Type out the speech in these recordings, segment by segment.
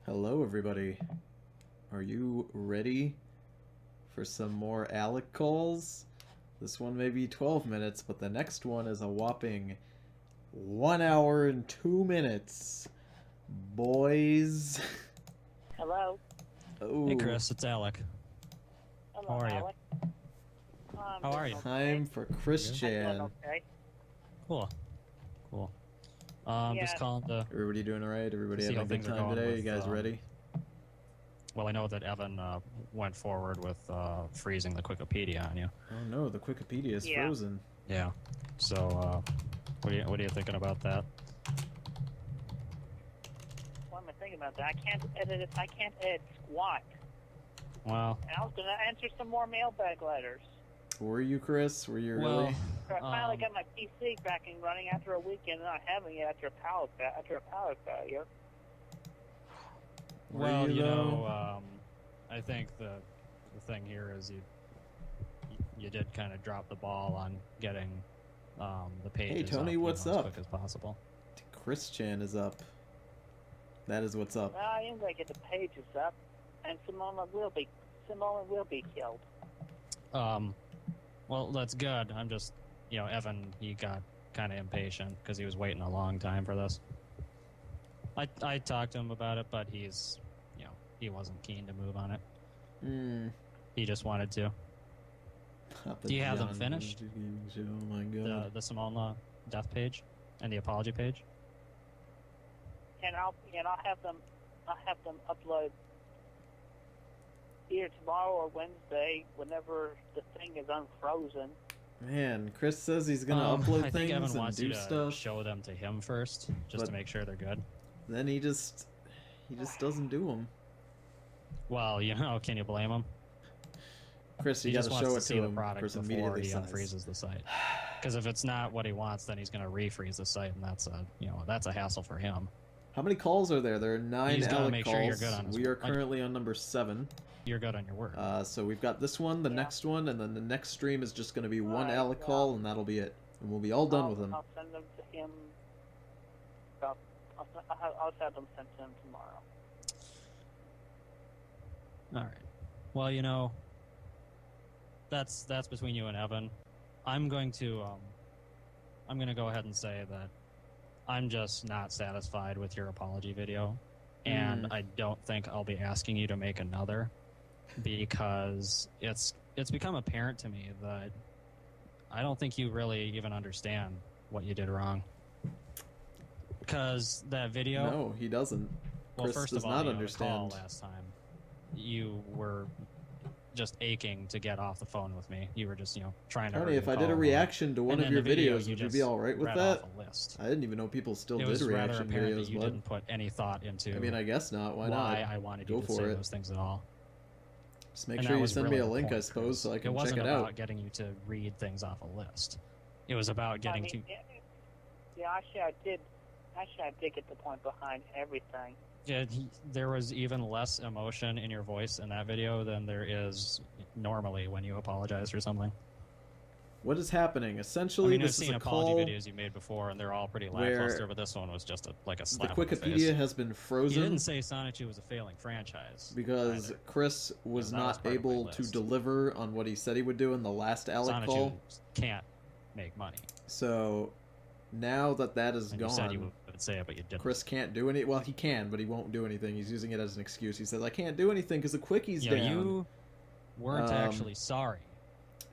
Hello, everybody. Are you ready for some more Alec calls? This one may be 12 minutes, but the next one is a whopping 1 hour and 2 minutes. Boys. Hello. Oh. Hey Chris, it's Alec. Hello, How are you? Alec. How are you? Time for Chris I'm Chan. doing okay. Cool. Cool. Yeah. Just calling to Everybody doing alright? Everybody see having how a good things are time going today? with, You guys ready? well, I know that Evan went forward with freezing the Wikipedia on you. Oh no, the Wikipedia is Yeah. frozen. Yeah. So, what are you thinking about that? What am I thinking about that? I can't edit it. I can't edit squat. Well, And I was going to answer some more mailbag letters. Were you, Chris? Were you well, really? So I finally got my PC back and running after a weekend not having it after a power failure. Were well, you though? know, I think the thing here is you did kind of drop the ball on getting the pages Tony, up, you what's know, as up? quick as possible. Chris Chan is up. That is what's up. Well, I am going to get the pages up, and Simone will be killed. Well, that's good. I'm just, you know, Evan, he got kind of impatient because he was waiting a long time for this. I talked to him about it, but he's, you know, he wasn't keen to move on it. He just wanted to. Do you have them finished? Oh my god. The Simone Law death page and the apology page? And I'll have them upload either tomorrow or Wednesday, whenever the thing is unfrozen. Man, Chris says he's gonna upload I think things Evan and wants do you to stuff. show them to him first, just to make sure they're good. Then he just doesn't do them. Well, you know, can you blame him? Chris, you He gotta just show wants it to see to the him. product Chris before immediately he sighs. unfreezes the site. Because if it's not what he wants, then he's going to refreeze the site, and that's a hassle for him. How many calls are there? There are 9 He's gotta Alec make calls. sure you're good on his We are work. currently on number 7. You're good on your work. So we've got this one, the next one, and then the next stream is just gonna be one Alright, Alec call, and that'll be it. And we'll be all done with him. I'll send them to him. I'll have them sent to him tomorrow. All right. Well, you know, that's between you and Evan. I'm going to go ahead and say that I'm just not satisfied with your apology video, and I don't think I'll be asking you to make another, because it's become apparent to me that I don't think you really even understand what you did wrong. Because that video. No, he doesn't. Well, Chris first does of all, not you know, understand. the call last time, you were just aching to get off the phone with me. You were just, you know, trying to. Tony, hurry if the I did a call reaction to one And of then your the video, videos, would you just be alright with read that? off a list. I didn't even know people still It did was rather reaction apparent videos, that you bud. didn't put any thought into. I mean, I guess not. Why why not? I wanted Go you to for say it. those things at all. Just make And sure that you was send really me a the link, I point, suppose, Chris. so I can It check wasn't it about out. getting you to read things off a list. It was about getting to. Yeah, actually, I did get the point behind everything. Yeah, there was even less emotion in your voice in that video than there is normally when you apologize for something. What is happening? Essentially, I mean, I've this is seen a apology call videos you made before, and they're all pretty where lackluster, but this one was just like a the slap in the face. Wikipedia has been You frozen didn't say Sonichu was a failing franchise. because either. Chris was Yeah, that was not part of my able to list. deliver on what he said he would do in the last Alec Sonichu call. can't make money. So now that is And you said you gone, would say it, but you didn't. Chris can't do any. Well, he can, but he won't do anything. He's using it as an excuse. He says, "I can't do anything because the quickies Yeah, down." you weren't actually sorry.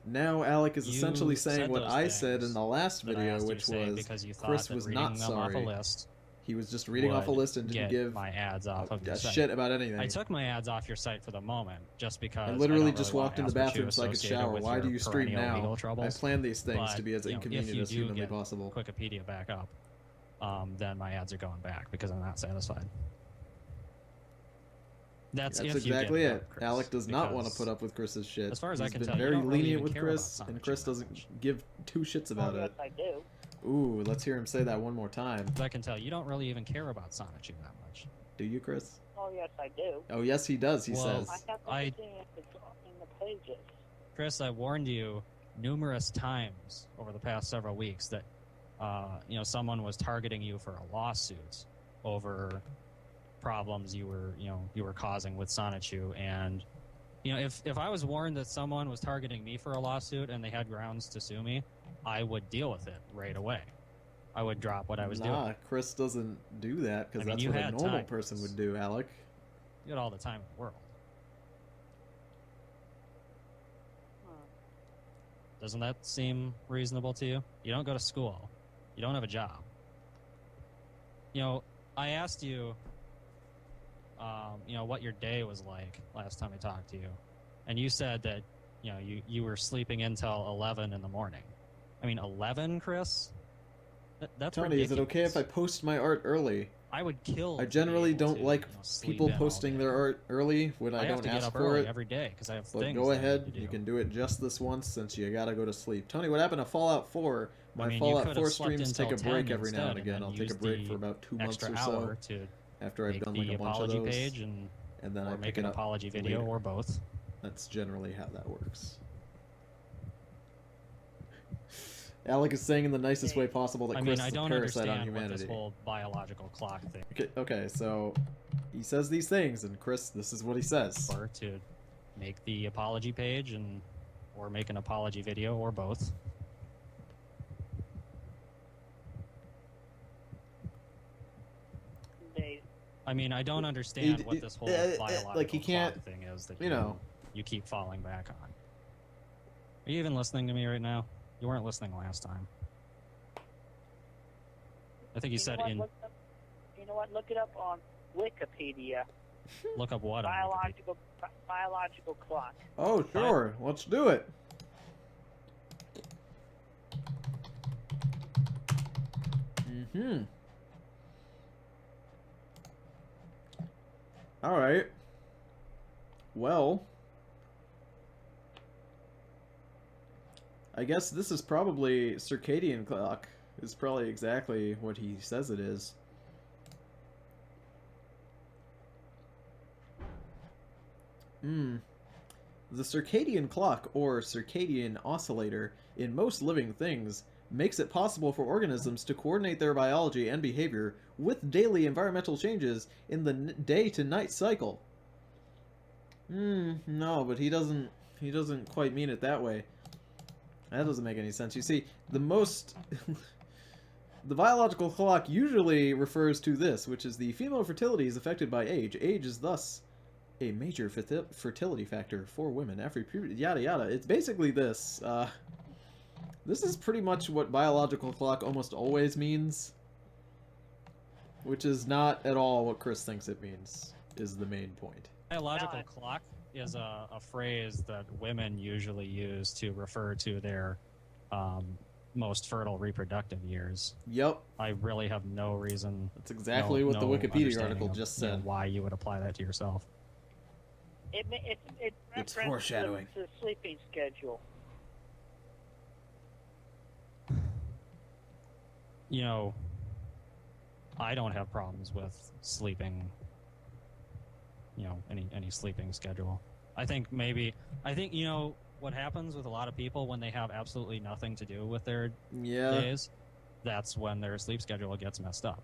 Now Alec is You essentially saying said what those I said things in the last that I video, asked you which to say was because you thought Chris that was reading not them off a sorry. list He was just reading off a would list and didn't get give my ads off of your a site. shit about anything. I took my ads off your site for the moment, just because I literally don't just really walked in wanna the ask what you bathroom so I could associated shower. with Why do your you stream perennial now? legal I troubles. plan these things But, to be as you know, inconvenient if you as do humanly get possible. Wikipedia back up, then my ads are going back because I'm not satisfied. That's if exactly you get it. Chris, Alec does not want to because put up with Chris's shit. as far as He's I can been tell, you very don't really lenient even with care about Chris, and Sonichu Chris that doesn't much. give two shits about Yes, it. I do. Ooh, let's hear him say that one more time. As I can tell, you don't really even care about Sonichu that much. Do you, Chris? Oh, yes, I do. Oh, yes, he does, he Well, says. I have everything in the pages. Chris, I warned you numerous times over the past several weeks that you know, someone was targeting you for a lawsuit over problems you were causing with Sonichu. And if I was warned that someone was targeting me for a lawsuit and they had grounds to sue me, I would deal with it right away. I would drop what I was doing. Nah, Chris doesn't do that because that's what a normal person would do, Alec. You had all the time in the world. Doesn't that seem reasonable to you? You don't go to school. You don't have a job. I asked you, what your day was like last time I talked to you. And you said that, you were sleeping until 11 in the morning. I mean, 11, Chris? That's Tony, ridiculous. is it okay if I post my art early? I would kill. I generally don't like people posting their art early when I don't ask for it. Every day because I have but things. Go ahead, you can do it just this once since you gotta go to sleep. Tony, what happened to Fallout 4? My Fallout 4 streams take a break every now and again. I'll take a break for about 2 months or so after I've done like a bunch of those. Page and then I make an apology video later. Or both. That's generally how that works. Alec is saying in the nicest way possible that Chris is a parasite on humanity. What this whole biological clock thing. Okay, so he says these things, and Chris, this is what he says. Or to make the apology page or make an apology video or both. I mean, I don't understand what this whole biological clock thing is that you keep falling back on. Are you even listening to me right now? You weren't listening last time. I think you said in... You know what? Look it up on Wikipedia. Look up what? Biological clock. Oh, sure. Let's do it. Mm-hmm. All right. Well... I guess this is probably circadian clock. Is probably exactly what he says it is. The circadian clock, or circadian oscillator, in most living things, makes it possible for organisms to coordinate their biology and behavior with daily environmental changes in the day-to-night cycle. No, but he doesn't quite mean it that way. That doesn't make any sense. You see, the biological clock usually refers to this, which is the female fertility is affected by age. Age is thus a major fertility factor for women after puberty, yada yada. It's basically this. This is pretty much what biological clock almost always means, which is not at all what Chris thinks it means, is the main point. Biological clock is a phrase that women usually use to refer to their most fertile reproductive years. Yep. I really have no reason. That's exactly what the Wikipedia article just said. Why you would apply that to yourself. It's foreshadowing. The sleeping schedule. I don't have problems with sleeping. Any sleeping schedule. I think what happens with a lot of people when they have absolutely nothing to do with their days, that's when their sleep schedule gets messed up.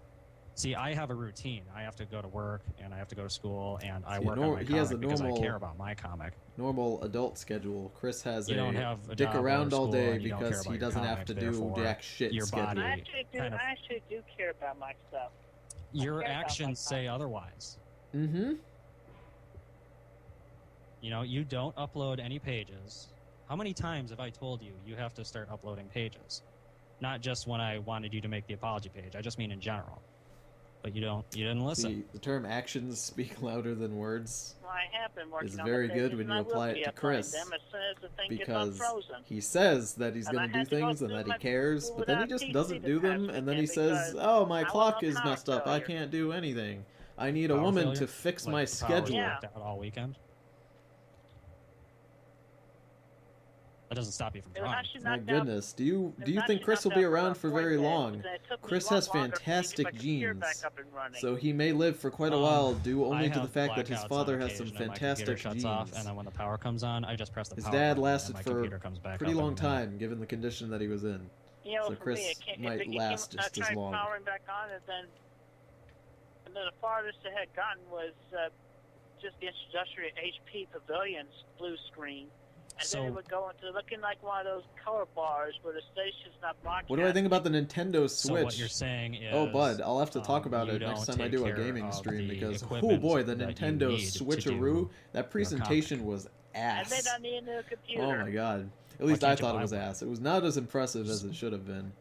See, I have a routine. I have to go to work and I have to go to school and I work on my comic because I care about my comic. Normal adult schedule. Chris has don't have a dick job around or all school day and you don't because care he about doesn't your have to comic, do jack shit your schedule. body I actually do care about my stuff. Your actions say otherwise. Mm-hmm. You don't upload any pages. How many times have I told you have to start uploading pages? Not just when I wanted you to make the apology page. I just mean in general. But you didn't listen. See, the term actions speak louder than words Well, I have been working is on very the good pages, when and you I will apply it be to applying Chris. them as soon as the thing Because gets unfrozen. he says that he's And going I to do had to go things and through that he my cares, school but then he without just PC doesn't do this them, past and then he weekend says, because "Oh, my I was clock on is power messed up. I failure. can't do anything. I need a Power woman failure? to fix Like my the power schedule." Yeah. worked out all weekend. That doesn't stop you from It was trying. actually My knocked out. goodness, do you It was think actually Chris will knocked be out for around about for 4 very days, long? and it took me Chris a lot has longer for me to get fantastic my computer genes, back up and running. so he may live for quite a while due I only to the have fact that his blackouts father on has some occasion and my computer fantastic shuts genes. off, and then when the power comes on, I just press the His power dad button, lasted and my for computer comes back pretty up in long a minute. time, given the condition that he was in. You know, So for Chris me, it can't, might if it last came, just I as tried long. powering back on, and And then the farthest it had gotten was just the introductory HP Pavilion's blue screen. And So- then it would go into looking like one of those color bars where the station's not broadcasting. What do I think about the Nintendo Switch? So what you're saying is, Oh, bud, I'll have to talk about you it next don't time I take do a care gaming of stream the because, oh equipment boy, the that you Nintendo need to Switcheroo, do that presentation was And they ass. don't need a new computer. Oh my god. At least I can't you thought it buy was one? ass. It was not as impressive as it should have been.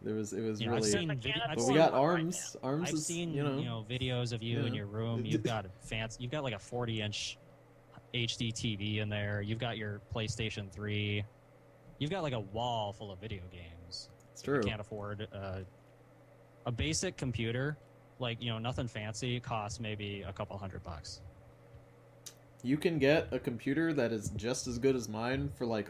It was Yeah, really. I've seen I can't I've But we seen- got one right arms. Arms I've is, seen you know. videos of you in yeah. your room. You've got you've got like a 40-inch HD TV in there. You've got your PlayStation 3. You've got like a wall full of video games. It's If you true. can't afford a basic computer, like nothing fancy, costs maybe a couple $100. You can get a computer that is just as good as mine for like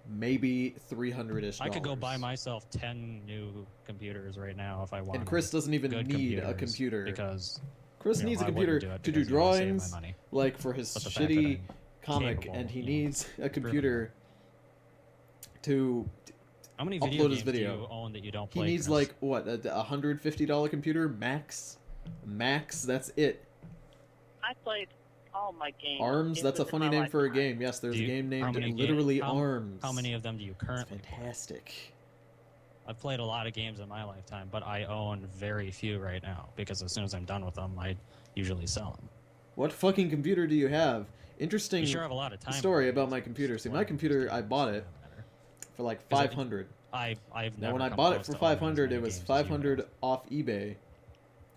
maybe $300-ish. I could go buy myself 10 new computers right now if I wanted. And Chris doesn't even good need a computers, computer. because Chris needs a I computer wouldn't do it to do because, you know, save my drawings, money. like for his But the fact that shitty I'm comic, capable, and he you know, needs a computer to. How many upload video his games video. do you own that you don't He play? needs Chris? like what, a $150 computer max. Max, that's it. I played all my games. Arms, It that's a was in funny my name for a lifetime. game. Yes, there's Do a you- game how named many literally how- Arms. How many of them do you It's currently play? fantastic. I've played a lot of games in my lifetime, but I own very few right now because as soon as I'm done with them, I usually sell them. What fucking computer do you have? You Interesting sure have a lot of time. story for about games, my which computer. is See, why my I'm computer, just I bought it doesn't matter. for like 'Cause I- 500. I've Now, never when I come bought it close for to owning as 500, many it was games as you have. 500 off eBay,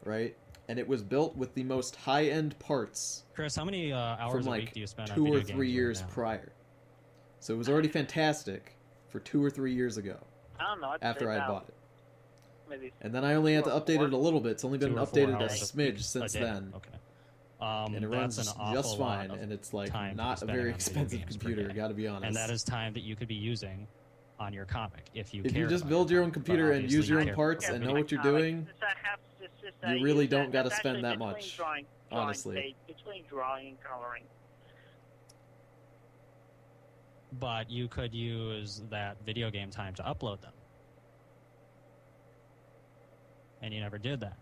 right? And it was built with the most high-end parts Chris, how many hours from a week like do you spend on 2 or video 3 games years right now? prior. So it was already fantastic for 2 or 3 years ago I don't know. I'd after say I about bought it. Maybe And then I only had to 2 or update 4. it a little bit. It's only been 2 or 4 updated a hours smidge since day. then. Okay. And it That's runs an awful just fine, lot of and it's like time to be not a spending very on video expensive games per computer, day. gotta be honest. And that is time that you could be using on your comic if you If cared you just about build your own comic, but computer and obviously use your you own care parts about and video know what you're Comics, doing, it's a half- it's just you a- really that's don't gotta actually spend that between much, drawing honestly. page, between drawing and coloring. But you could use that video game time to upload them. And you never did that.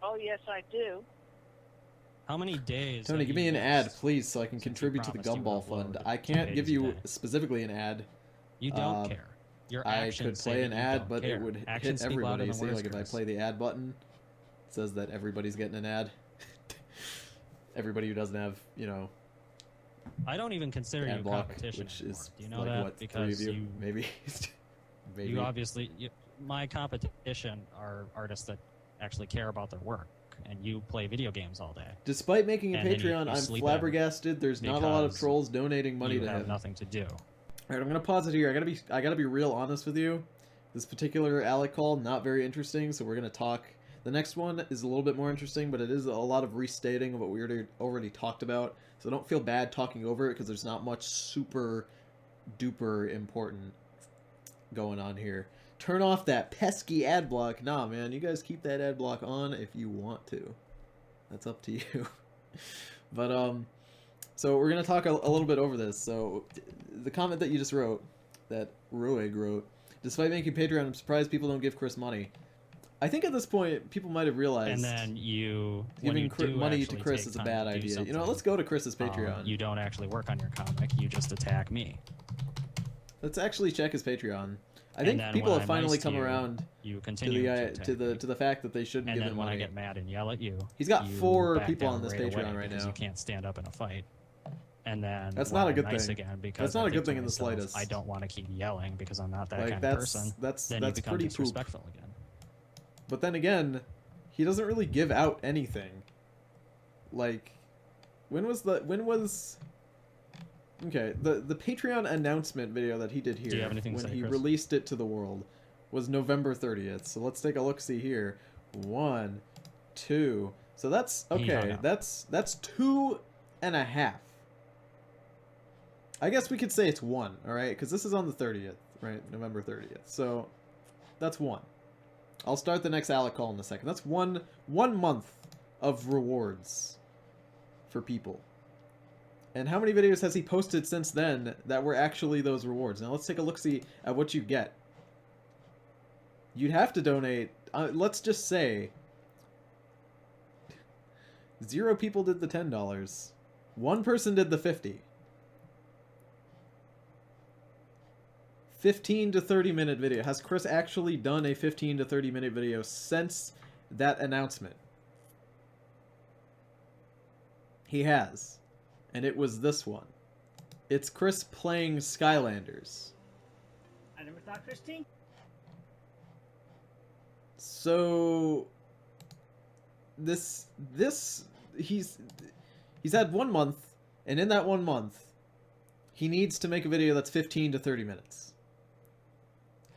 Oh yes, I do. How many days? Tony, have give you me an ad, missed please, so I can since you contribute to the promised you would Gumball Fund. upload I 2 can't give pages a you day? specifically an ad. You don't care. Your I actions could say play that an you ad, don't but care. it would Actions hit speak louder everybody. than See, words, like if I Chris. play the ad button, it says that everybody's getting an ad. Everybody who doesn't have, I don't even consider you ad block, competition which anymore. is Do you know like that? what, 3 Because of you, maybe. Maybe. you obviously my competition are artists that actually care about their work, and you play video games all day. Despite making a and then you Patreon, I'm sleep in flabbergasted. There's not a lot of because trolls donating money you to have him. nothing to do. All right, I'm gonna pause it here. I gotta be real honest with you. This particular Alec call not very interesting, so we're gonna talk. The next one is a little bit more interesting, but it is a lot of restating of what we already talked about. So don't feel bad talking over it because there's not much super duper important going on here. Turn off that pesky ad block. Nah, man, you guys keep that ad block on if you want to. That's up to you. But so we're gonna talk a little bit over this. So the comment that you just wrote, that Ruig wrote, despite making Patreon, I'm surprised people don't give Chris money. I think at this point people might have realized And then when giving you do money to actually Chris take is a time bad to do idea. something, Let's go to Chris's Patreon. you don't actually work on your comic. You just attack me. Let's actually check his Patreon. I And think then people when have I'm finally nice to come you, around You to continue the attack me. to the fact that they shouldn't And give then him when money. I get mad and yell at you, He's got you 4 back people down on this right Patreon away right because now. You can't stand up in a fight. And then That's when not a I'm good nice thing. Again because That's not I a good think to thing in the myself, slightest. I don't want to keep yelling because I'm not that Like kind that's of person. that's Then that's you become pretty poop. disrespectful again. But then again, he doesn't really give out anything. Like, when was okay, the Patreon announcement video that he did here Do you have anything to when say, he Chris? released it to the world was November 30th. So let's take a look see here. 1, 2. So that's He hung okay. up. That's 2.5. I guess we could say it's 1, all right? Because this is on the 30th, right? November 30th. So that's 1. I'll start the next Alec call in a second. That's one month of rewards for people. And how many videos has he posted since then that were actually those rewards? Now let's take a look-see at what you get. You'd have to donate, let's just say, 0 people did the $10. 1 person did the 50. 15 to 30 minute video. Has Chris actually done a 15 to 30 minute video since that announcement? He has. And it was this one. It's Chris playing Skylanders. I never thought Christine. So he's had 1 month, and in that 1 month he needs to make a video that's 15 to 30 minutes.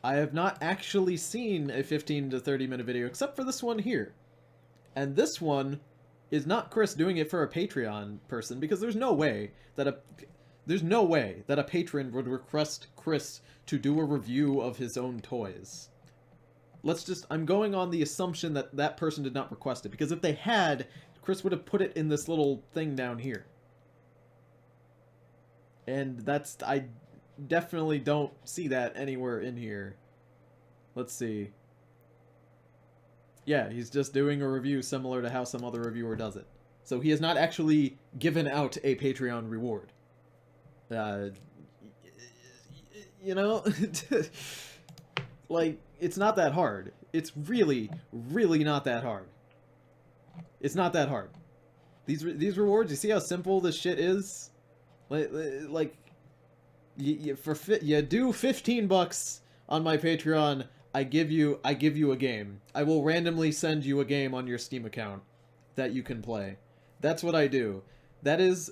I have not actually seen a 15 to 30 minute video except for this one here. And this one is not Chris doing it for a Patreon person, because there's no way that a patron would request Chris to do a review of his own toys. I'm going on the assumption that that person did not request it, because if they had, Chris would have put it in this little thing down here. And I definitely don't see that anywhere in here. Let's see. Yeah, he's just doing a review similar to how some other reviewer does it. So he has not actually given out a Patreon reward. You know? Like, it's not that hard. It's really, really not that hard. It's not that hard. These rewards, you see how simple this shit is? Like you do $15 on my Patreon, I give you a game. I will randomly send you a game on your Steam account that you can play. That's what I do. That is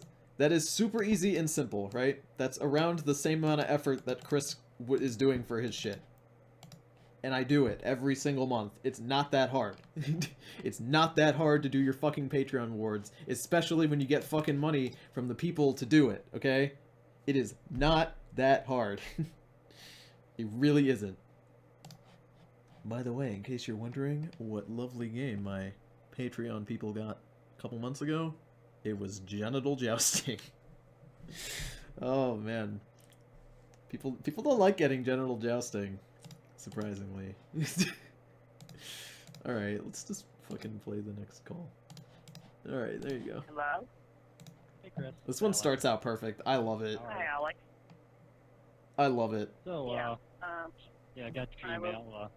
super easy and simple, right? That's around the same amount of effort that Chris is doing for his shit. And I do it every single month. It's not that hard. It's not that hard to do your fucking Patreon rewards, especially when you get fucking money from the people to do it, okay? It is not that hard. It really isn't. By the way, in case you're wondering what lovely game my Patreon people got a couple months ago, it was genital jousting. Oh man. People don't like getting genital jousting, surprisingly. Alright, let's just fucking play the next call. Alright, there you go. Hello? Hey, Chris. This one starts out perfect. I love it. Hi, Alex. I love it. So, Yeah. yeah, I got your I will- email.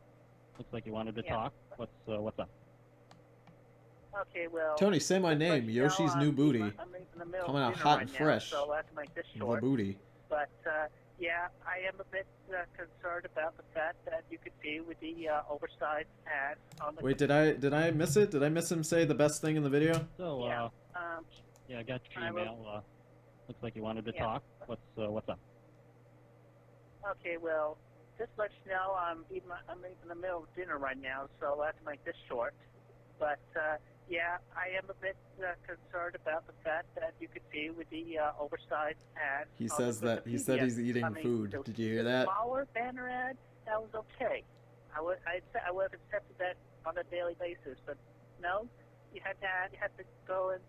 Looks like you wanted to Yeah. talk. What's up? Okay, well... Tony, say my name. like, Yoshi's new booty. I'm in the middle Coming of out dinner hot right and now, fresh. so I'll have to make this The short. booty. But, yeah, I am a bit concerned about the fact that you could see with the oversized ads on the... Wait, did I miss it? Did I miss him say the best thing in the video? So, Yeah. yeah, I got your I will- email. Looks like you wanted to Yeah. talk. What's up? Okay, well, just let you know I'm in the middle of dinner right now, so I'll have to make this short. But, yeah, I am a bit concerned about the fact that you could see with the oversized ads. He on says the that he's eating food. Did you hear that? Smaller banner ad, that was okay. I would have accepted that on a daily basis, but no, you had to go and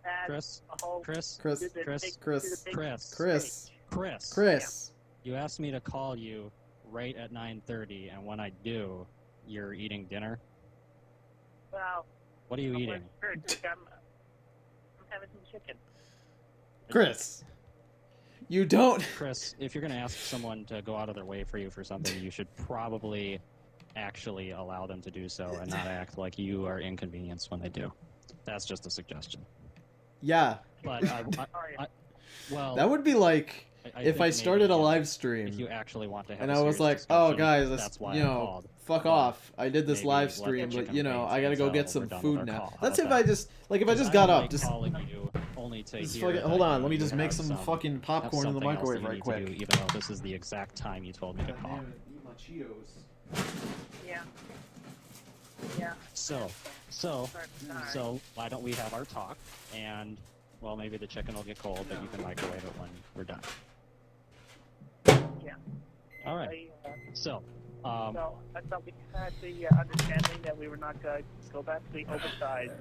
add Chris? a whole... Chris? Chris, do the Chris, big- Chris, do the big Chris. Chris, Chris. Chris. You asked me to call you right at 9:30, and when I do, you're eating dinner. Well, What are you I'm eating? having some chicken. Chris. You don't. Chris, if you're going to ask someone to go out of their way for you for something, you should probably actually allow them to do so and not act like you are inconvenienced when they do. That's just a suggestion. Yeah, But well, that would be like if think I started maybe, a live if stream you actually want to have and a I was serious like, "Oh, discussion, guys, that's why you I know, called. fuck But off. I did this maybe live let the stream, but chicken you know, wings I gotta go until get we're some done food with our now." call. How That's about if I that? just like if I just I got don't up, like just calling you only to just hear fucking that hold on. you Let me just make have some fucking have popcorn in the something else that microwave you right need to quick. do, even though this is the exact time you told me to call. Eat my Cheetos. Yeah. Yeah. So why don't we have our talk? And well, maybe the chicken will get cold, but you can microwave it when we're done. Yeah. All right. So, So I thought we had the understanding that we were not going to go back to the oversized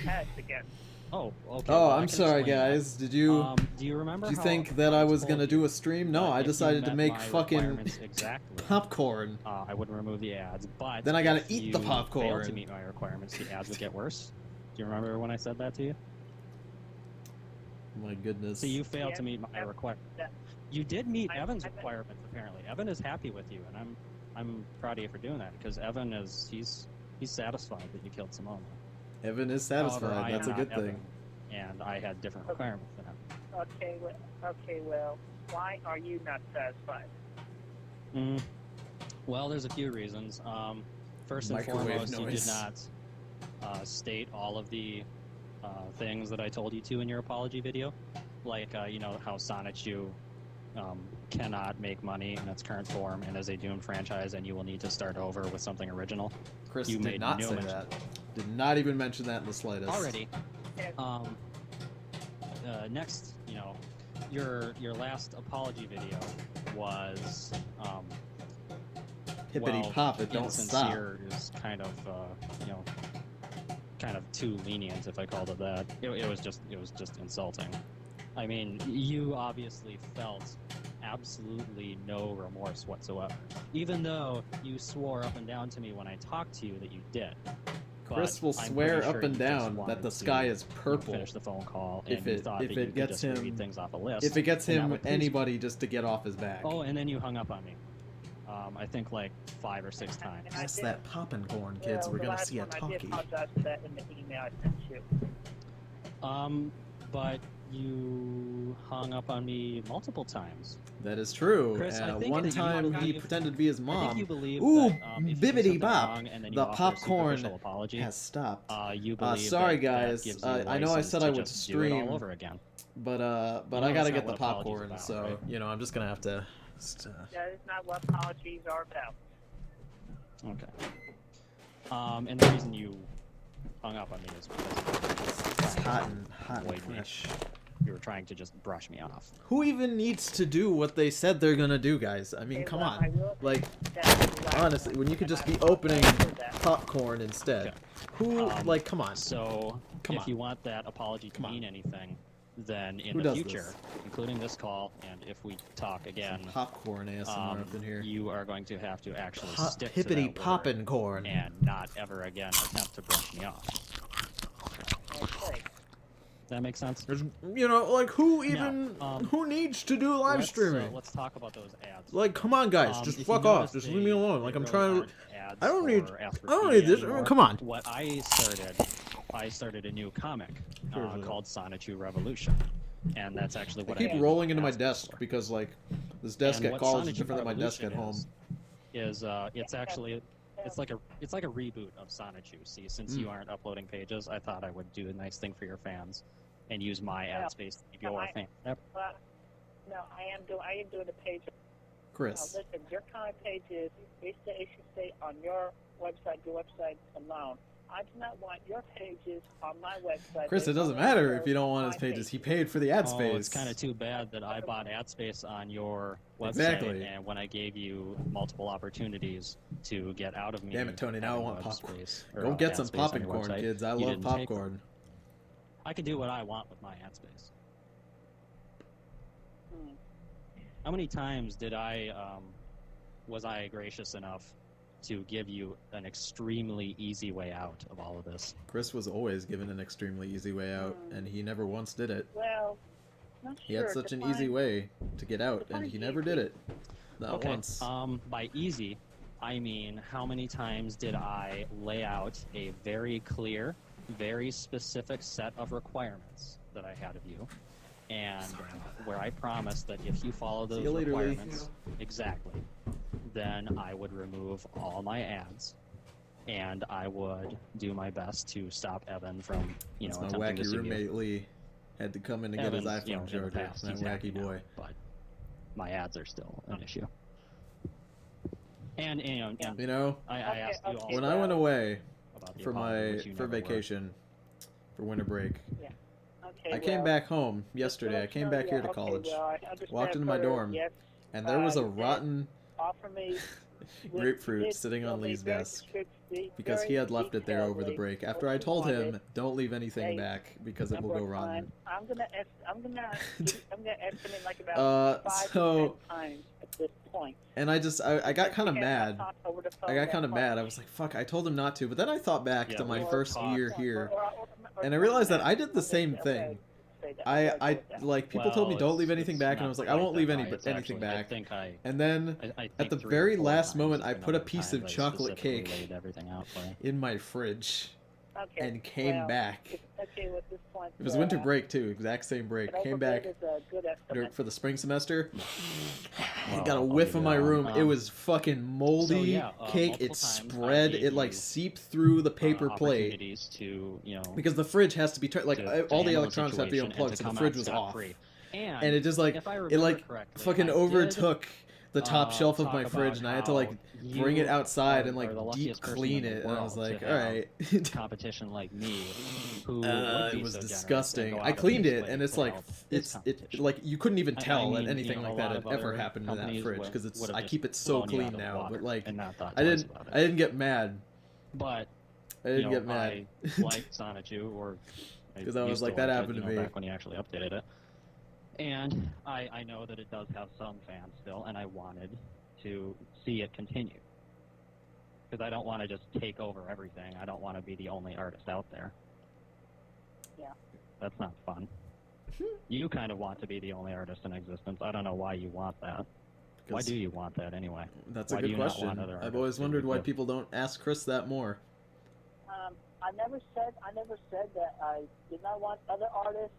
ads again. oh, okay. Oh, well, I I'm can sorry, explain that. guys. Did you Do you remember? did you how think that I was told gonna you do a stream? No, that I if you decided to met make my fucking requirements exactly, popcorn. I wouldn't remove the ads, but Then I gotta if eat the you popcorn. failed to meet my requirements, the ads would get worse. Do you remember when I said that to you? My goodness. So you failed Yeah, to meet my that- requirement. that- You did meet Evan's I bet- requirements apparently. Evan is happy with you, and I'm proud of you for doing that because Evan is he's satisfied that you killed Simone. Evan is However, satisfied. I am That's a not good Evan, thing. and I had different requirements than him. Okay, well, why are you not satisfied? Well, there's a few reasons. First and Microwave foremost, you did noise. not state all of the things that I told you to in your apology video, like you know how Sonichu cannot make money in its current form and is a doomed franchise, and you will need to start over with something original. Chris You did made not no say mention. that. Did not even mention that in the slightest. Already. Yeah. Next, you know, your last apology video was Hippity well, pop it, don't stop. insincere is kind of you know, kind of too lenient if I called it that. It was just insulting. I mean, you obviously felt absolutely no remorse whatsoever, even though you swore up and down to me when I talked to you that you did. Chris But will I'm swear pretty up sure and you just down wanted that the to, sky is you know, purple. finish the phone call, If and you it- thought if that you it could gets just read him- things off a list. If it gets and that him would please you. anybody just to get off his back. Oh, and then you hung up on me. I think like 5 or 6 times. And I That's did- that poppin' corn, kids. Well, We're the gonna last see a one, I did talkie. apologize for that in the email I sent you. But you hung up on me multiple times. That is true. Chris, I think One that you time he believe- pretended to be his I mom. think you believe Ooh, that if you do bibbity something bop. wrong and then you The offer a popcorn superficial apology, has stopped. you believe sorry, that guys. gives you I know I license said to I would just do it stream, all over again. but You I know gotta that's get not the what apology's popcorn, about, so right? you know I'm just gonna have to. That is not what apologies are about. Okay. And the reason you hung up on me is because It's hot and Avoid me. fresh. you were trying to just brush me off. Who even needs to do what they said they're gonna do, guys? I mean, Okay, come well, I on. will Like, that the last honestly, one, when you could and just I be apologize opening for that. popcorn instead. Okay. Who, like, come on. So, Come if on. you want that apology to Come on. mean anything, then in Who the does future, this? including this call, and if we talk again, Popcorn ASMR up in here. you are going to have to actually Pop, stick to hippity that word poppin' corn. and not ever again attempt to brush me off. Okay. That makes sense? There's, you know, like, who even, No, who needs to do live streaming? Let's talk about those ads. Like, come on, guys, If just you fuck off. notice, Just they- leave me alone. they Like, I'm really trying to. aren't ads I don't need. for Ask for I don't Media need this. anymore. Come on. What I started a new comic Sure. called Sonichu Revolution, and that's actually I what keep I rolling into my asked desk for. because, like, this desk And at what college is Sonichu different than my desk at Revolution home. Is it's actually it's like a reboot of Sonichu. See, since you aren't uploading pages, I thought I would do a nice thing for your fans and use my ad space to keep your fan. Well, no, I am doing the page. Chris. Listen, your comic page is it should stay on your website alone. I do not want your pages on my website. Chris, it They doesn't only matter show if you don't want his my pages. He paid for the ad Oh, space. it's kind of too bad that I bought ad space on your website, Exactly. and when I gave you multiple opportunities to get out of me. Damn it, Tony, now I having want web popcorn. space, or, Go get ad some space on poppin' your corn, website, kids. I you love didn't take them. popcorn. I can do what I want with my ad space. Hmm. How many times was I gracious enough to give you an extremely easy way out of all of this? Chris was always given an extremely easy way out, and he never once did it. Well, not He had sure. such an Define- easy way to get out, and he never did it. Not Okay. once. By easy, I mean how many times did I lay out a very clear, very specific set of requirements that I had of you, and where I promised that if you follow those See you later, Lee. requirements exactly, then I would remove all my ads, and I would do my best to stop Evan from, That's my attempting to wacky sue you. roommate Lee. Had to come in to get his Evan's, iPhone in the charger. past, That he's happy wacky now, boy. but my ads are still an issue. And and You know, I Okay, asked you okay. all when I went away about the for apology, which you for never were. vacation, for winter break, Okay, I came well, back home just yesterday. I let came you back know, here to okay, college, well, I understand walked into my further, dorm, yes, and there was a you did rotten offer me grapefruit did sitting tell on me Lee's very desk descriptively, because very he had left it there over the detailedly break. After what I you told wanted. him, don't leave anything Hey, back because it will go number rotten. one, I'm gonna estimate like about 5 so- to 10 times at this point. And I got kind of We have mad. not talked over the phone I got that kind of much. mad. I was like, fuck, I told him not to. But then I thought back Yeah, to my we first talked. year here. And I realized that I did the same thing. I like people told me Well, don't leave it's anything back, and I not was like, I quite won't that leave high. It's anything actually, I back. think And then I at think the 3 or very 4 last times, moment, I and put a other piece of times I chocolate specifically cake laid everything out for you. in my fridge Okay. and came back. Okay, at this point. It was winter break too, exact same break. Came back Is a good estimate. for the spring semester. I Well, got a I'll whiff leave of you my that room. one. It was fucking moldy So yeah, cake. multiple It times I spread. gave It like you, seeped through the paper plate opportunities to, because the fridge has to be like to all the handle electronics have to be situation and unplugged, to so the come fridge out was off. scot-free. And it just like if I it remember like correctly, fucking I overtook the top did, shelf of talk my fridge, about and I had to like how bring it you outside are- and like are the deep luckiest person clean in the it. And I was world to like, all have right. competition like me, who would be It was so generous and disgusting. go I out of cleaned his it, way and to it's like help his it competition. like you couldn't even I tell mean, that anything a like lot that of had ever other happened in that companies fridge would- because it's would have I just keep it so blown you out clean of now. water But like and not thought I twice didn't about it. I didn't get mad. But I didn't get mad I liked Sonichu, or 'Cause I was used like, to that like happened it, to me. back when he actually updated it. And I know that it does have some fans still, and I wanted to see it continue. Because I don't want to just take over everything. I don't want to be the only artist out there. Yeah. That's not fun. You kind of want to be the only artist in existence. I don't know why you want that. Why 'Cause do you want that anyway? That's a Why do good you not question. want other I've artists always to wondered why exist? people don't ask Chris that more. I never said that I did not want other artists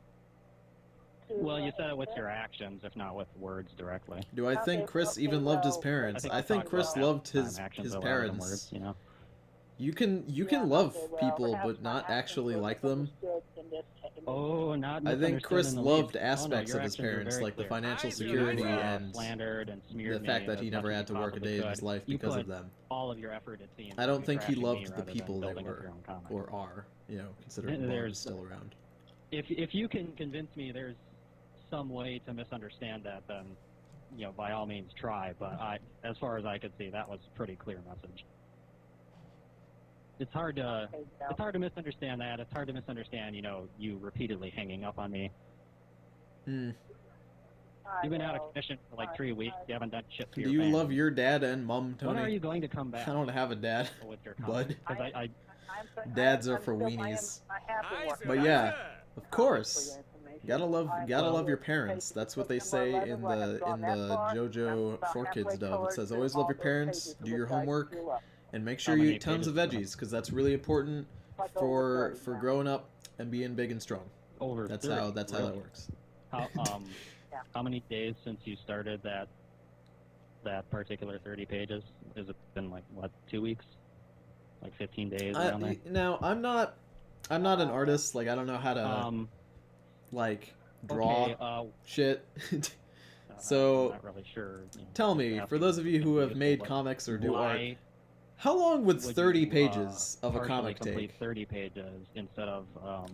to. Well, you said it with your actions, if not with words directly. Do I think Chris even loved his parents? I think Chris loved his parents. You know? You can love people but not actually like them. Oh, not I think Chris misunderstood in the loved least. aspects your of his actions are parents, very like the clear. financial You security and slandered and the smeared fact me that he as never much had as to you work a day of his possibly life could. You because put of them. all of your effort into I don't think he crafting me loved the rather than people that building up were your own comic. or are, considering Bond There's- is still around. If you can convince me there's some way to misunderstand that, then by all means try. But as far as I could see, that was a pretty clear message. It's hard to misunderstand that. It's hard to misunderstand, you repeatedly hanging up on me. You've been out of commission for like 3 weeks. You haven't done shit for Do your you fans. love your dad and mom, Tony? When are you going to come back I don't have a dad, with your bud. comments? 'Cause Dads are for weenies. Hi, But sir. yeah, Hi, sir. of course. Gotta love your parents. That's what they say in the JoJo 4Kids dub. It says always love your parents, do your homework, and make sure How you many eat tons of pages is veggies because that's really important for growing up and being big and strong. Over That's 30, how that really? works. How many days since you started that particular 30 pages? Has it been like 2 weeks? Like 15 days around there? Now I'm not an artist. Like I don't know how to like draw Okay, shit. I'm So not really sure. tell me, for those of you who have made comics or do art, how long would 30 pages of a comic complete take? 30 pages instead of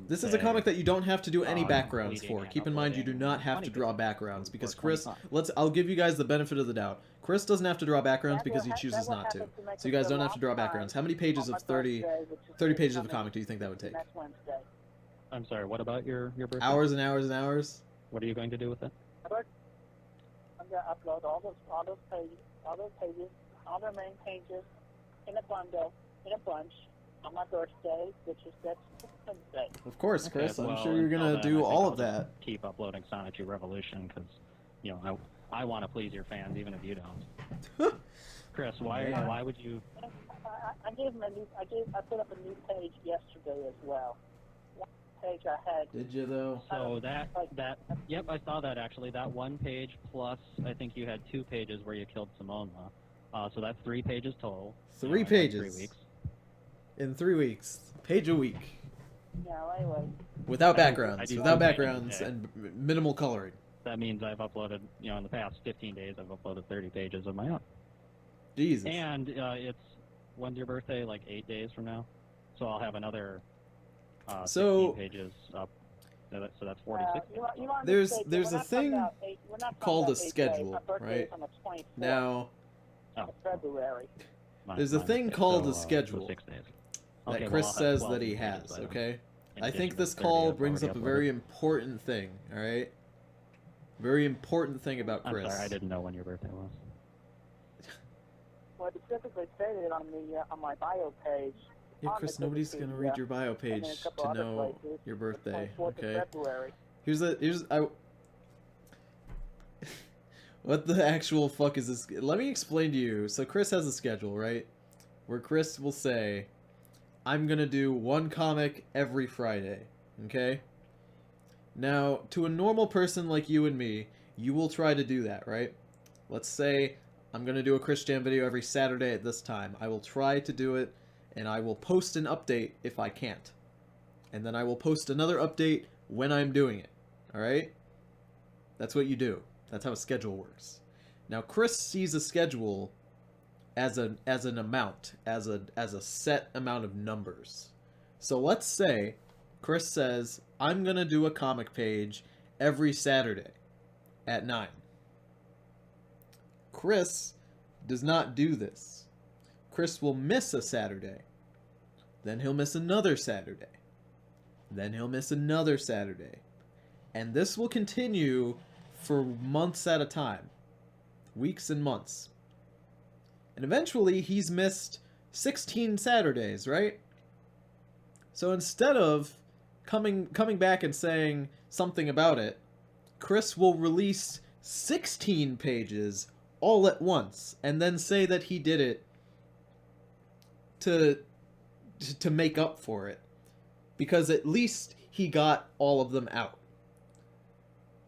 This is a comic that you don't have to do any backgrounds completing for. and Keep in mind you do uploading not have to 20 draw pages backgrounds or because Chris, 25. I'll give you guys the benefit of the doubt. Chris doesn't have to draw backgrounds because he chooses not to. So you guys don't have to draw backgrounds. How many pages of 30 pages of a comic do you think that would take? I'm sorry, what about your birthday? Hours and hours and hours? What are you going to do with it? I'm gonna upload all those pages, all the main pages, in a bunch, on my birthday, which is next Wednesday. Of course, Chris. Okay, I'm well, sure you're until gonna then, do I think all I'll of that. just keep uploading Sonichu Revolution because, I want to please your fans even if you don't. Chris, why would you? I gave him I put up a new page yesterday as well. One page I had. Did you though? So yep, I saw that actually. That one page plus, I think you had 2 pages where you killed Simona. So that's 3 pages total. 3 in pages. 3 weeks. In 3 weeks, page a week, Yeah, anyway. without I backgrounds, do without 2 pages a backgrounds day. and minimal coloring. That means I've uploaded, in the past 15 days, I've uploaded 30 pages of my own. Jesus. And when's your birthday? Like 8 days from now. So I'll have another 15 pages up. So that's 46. There's a thing called a schedule, right? Now, February. there's a thing called a so schedule 6 days. that Okay, Chris well, I'll have says 12 that he pages has, by then. okay? In I addition think to this 30 call I've brings up already a uploaded. very important thing, alright? Very important thing about I'm Chris. sorry, I didn't know when your birthday was. Well, it specifically stated on my bio page Yeah, on Chris, the nobody's gonna read Wikipedia, your bio and page then a couple to other know places, your the birthday. 24th of Okay. February. Here's I. What the actual fuck is this? Let me explain to you. So Chris has a schedule, right? Where Chris will say, "I'm gonna do one comic every Friday." Okay. Now, to a normal person like you and me, you will try to do that, right? Let's say I'm going to do a Chris Jam video every Saturday at this time. I will try to do it, and I will post an update if I can't. And then I will post another update when I'm doing it. Alright? That's what you do. That's how a schedule works. Now, Chris sees a schedule as an amount, as a set amount of numbers. So let's say Chris says, I'm going to do a comic page every Saturday at 9. Chris does not do this. Chris will miss a Saturday. Then he'll miss another Saturday. Then he'll miss another Saturday. And this will continue for months at a time. Weeks and months. And eventually he's missed 16 Saturdays, right? So instead of coming back and saying something about it, Chris will release 16 pages all at once and then say that he did it to make up for it, because at least he got all of them out.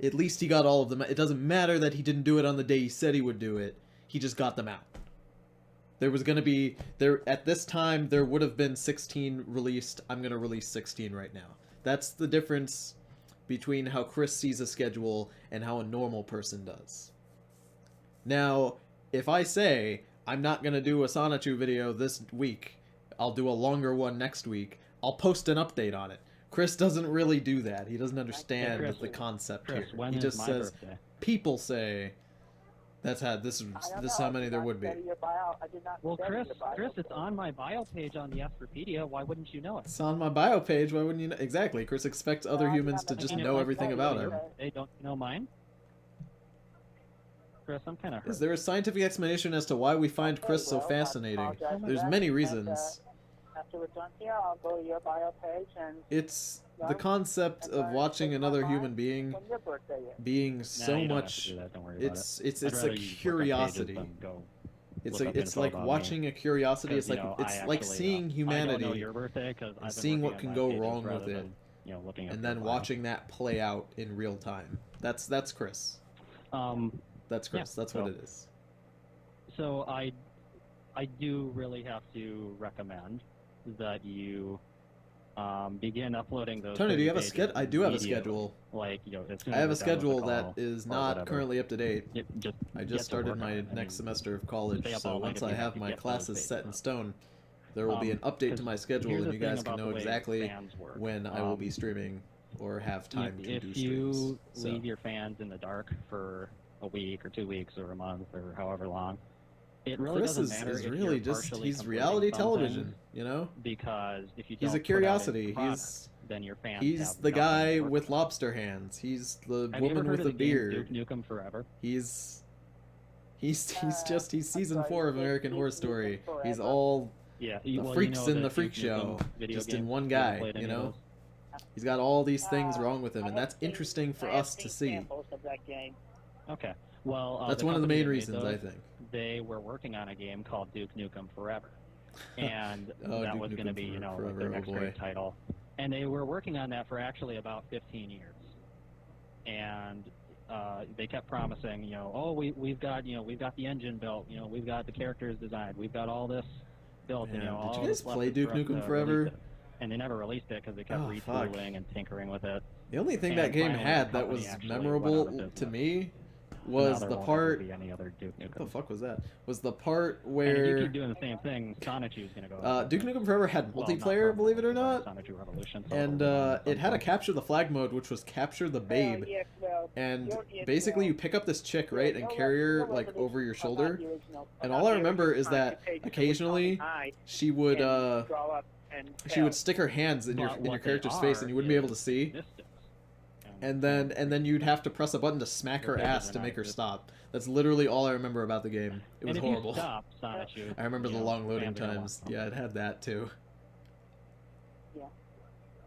At least he got all of them. It doesn't matter that he didn't do it on the day he said he would do it. He just got them out. There was going to be at this time there would have been 16 released. I'm going to release 16 right now. That's the difference between how Chris sees a schedule and how a normal person does. Now, if I say I'm not going to do a Sonichu video this week, I'll do a longer one next week, I'll post an update on it. Chris doesn't really do that. He doesn't understand the concept Chris, here. when He is just my says, birthday? people say, this is how many there would be. Well, Chris, it's on my bio page on the Asperpedia. Why wouldn't you know it? It's on my bio page. Why wouldn't you know? Exactly. Chris expects other humans to just know everything about him. Hey, don't you know mine? Chris, I'm kind of hurt. Is there a scientific explanation as to why we find Chris so fascinating? There's many reasons. After we're done here, I'll go to your bio page and It's the concept of watching another human being when your birthday is. being so you don't have much. to do that, don't worry about It's I'd a rather you look up curiosity. pages than go It's look up it's info like about watching a curiosity. It's 'Cause, like you know, it's I like actually, seeing I don't know humanity your birthday 'cause I've been seeing what working can on my go pages wrong with rather it, than, you know, looking up and your then bio. watching that play out in real time. That's Chris. That's Chris. That's what it is. So I do really have to recommend that you begin uploading those. Tony, do you 30 have a pages schedule? I do have a immediately. schedule. Like, you know, as soon I as have we're a done with the schedule call that is or not whatever, currently up to date. I get just to started work on my it. I next mean, semester of college, stay up so all night once if I you have have to my get those classes pages set in up. stone, there will be an update to my schedule, here's and the you guys thing can about know the way exactly fans work. when I will be streaming or have time to if do you streams. So. leave your fans in the dark for a week or 2 weeks or a month or however long, it really Chris doesn't matter is if really you're just partially he's completing reality something, television, you know? because if you He's don't a put out curiosity. product, then your fans He's have the nothing guy to work with lobster hands. He's the Have you ever woman heard with of the the game beard. Duke Nukem Forever? He's season 4 of American Horror Story. He's Forever. all Yeah, the well, freaks you know in the Duke freak Nukem show, video just game? in one You ever guy, played you any of know? those? He's got all these things wrong with him, I and have that's seen- interesting for I have us to seen see. samples of that game. Okay. Well, That's the one of the company main that made reasons, I those, think. They were working on a game called Duke Nukem Forever, and Oh, that Duke was going to Nukem be, you know, Forever, their oh next boy. great title. And they were working on that for actually about 15 years. And they kept promising, you know, oh, we've got the engine built, you know, we've got the characters designed, we've got all this built, Yeah. and, you know, Did you all guys this left play is Duke for us Nukem to Forever? release it. And they never released it because they kept Oh, fuck. retooling and tinkering with it. The only thing And that game finally, had the that company was actually went memorable out of to business. me So now was there the won't part. ever be any other Duke Nukem. What the fuck was that? Was the part And if you where keep doing the same thing, Sonichu's gonna go. out of Duke business. Nukem Forever had Well, multiplayer, not believe it or permanently, not, but Sonichu Revolution, so and it'll run at it some had a point. capture the flag mode, which was capture the babe. Yeah, well, And you're- basically, you pick up this chick, right, and carry her like over your shoulder. And all I remember is that occasionally she would stick her hands in But your what they character's face, are and you wouldn't be able to is see. distance. And then you'd have to press a button to smack her Your ass pages to are make not her just- stop. That's literally all I remember about the game. It was And if horrible. you stop Sonichu, I remember you the know, long loading fans are gonna times. want Yeah, it had that too.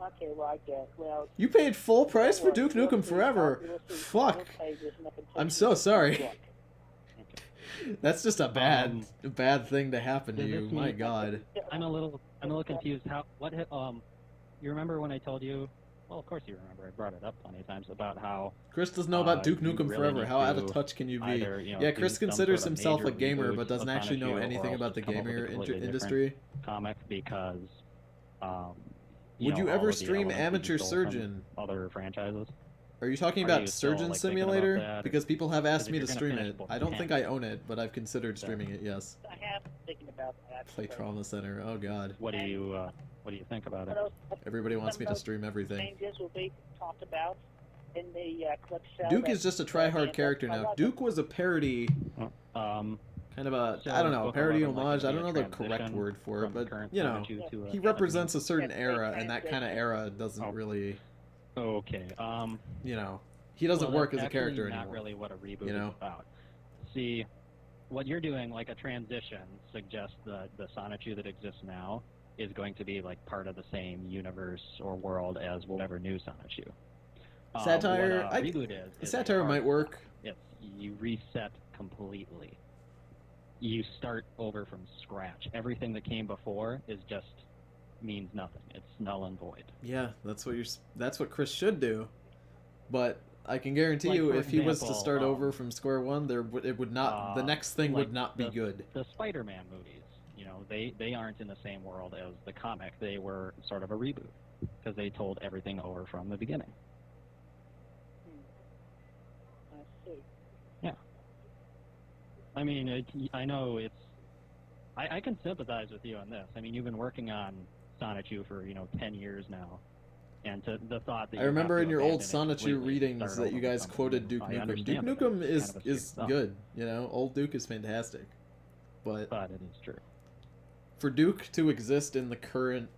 Okay, well, I guess. Well, You paid full price for don't Duke worry, Nukem we'll see. Forever. We'll see. Fuck. We'll pay this nothing I'm to so you. sorry. Look, That's just a Um, bad thing to happen to does you. this My mean- God. I'm a little confused. You remember when I told you? Well, of course you remember. I brought it up plenty of times about how Chris doesn't know about Duke you Nukem really Forever. need How out of to touch can you be? either, Yeah, do Chris some considers sort of himself a major gamer, reboot but doesn't of actually know Sonic U, or anything else about the just come up with a gamer completely different industry. comic, because Would you all ever of the stream elements that you Amateur stole from Surgeon? other franchises? Are you talking Are about you still, Surgeon like, thinking about Simulator? that, or- Because people have asked if me you're to gonna stream finish it. both, I you don't can't think I own it, but I've considered streaming it. Yes. I have been thinking about that. Play Trauma Center. Oh God. What do you think about it? Everybody wants me to stream everything. Changes will be talked about in the clip show. Duke that- is just a try-hard character now. Duke was a parody, kind of a, So I don't know, both parody 11, like, homage. I gonna don't be know a the correct transition word for it, from the but current you know, Sonic 2 to, he 17? represents a certain Yes, era, they and that kind of transition. era doesn't Oh. really, Okay. you know, he doesn't well, work that's as a character actually not anymore. really what a reboot you know? is about. See, what you're doing, like a transition, suggests that the Sonic 2 that exists now is going to be like part of the same universe or world as whatever new Sonic 2. Satire, what a reboot is satire a hard might work. stop. It's you reset completely. You start over from scratch. Everything that came before means nothing. It's null and void. Yeah, that's what Chris should do. But I can guarantee Like, you, for if he was to example, start over from square one, it would not. The next thing like would not be good. The Spider-Man movies, they aren't in the same world as the comic. They were sort of a reboot because they told everything over from the beginning. I see. I mean, I know it's. I can sympathize with you on this. I mean, you've been working on Sonic 2 for 10 years now, and the thought that I remember in your old Sonic Sonic 2 readings that you guys quoted Duke Nukem. Duke Nukem is good, Old Duke is fantastic, but it is true. for Duke to exist in the current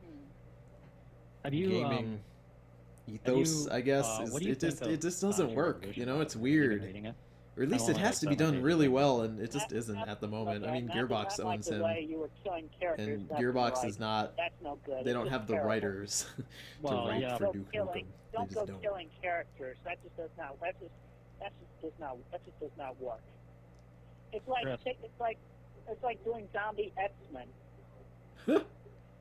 Have you gaming ethos, I guess, it just doesn't work. It's weird. Reading it? Or at least it only has like to be 7 done pages. really well, and it just isn't at the moment. I mean, Gearbox not like owns the him, way you were killing characters, and that's Gearbox right. is not. That's no good. They It's don't just have the terrible. writers to Well, write yeah. for Don't Duke go Nukem. killing, They don't just go don't. killing characters. That just does not. That just does not work. It's like Chris. it's like doing zombie X-Men,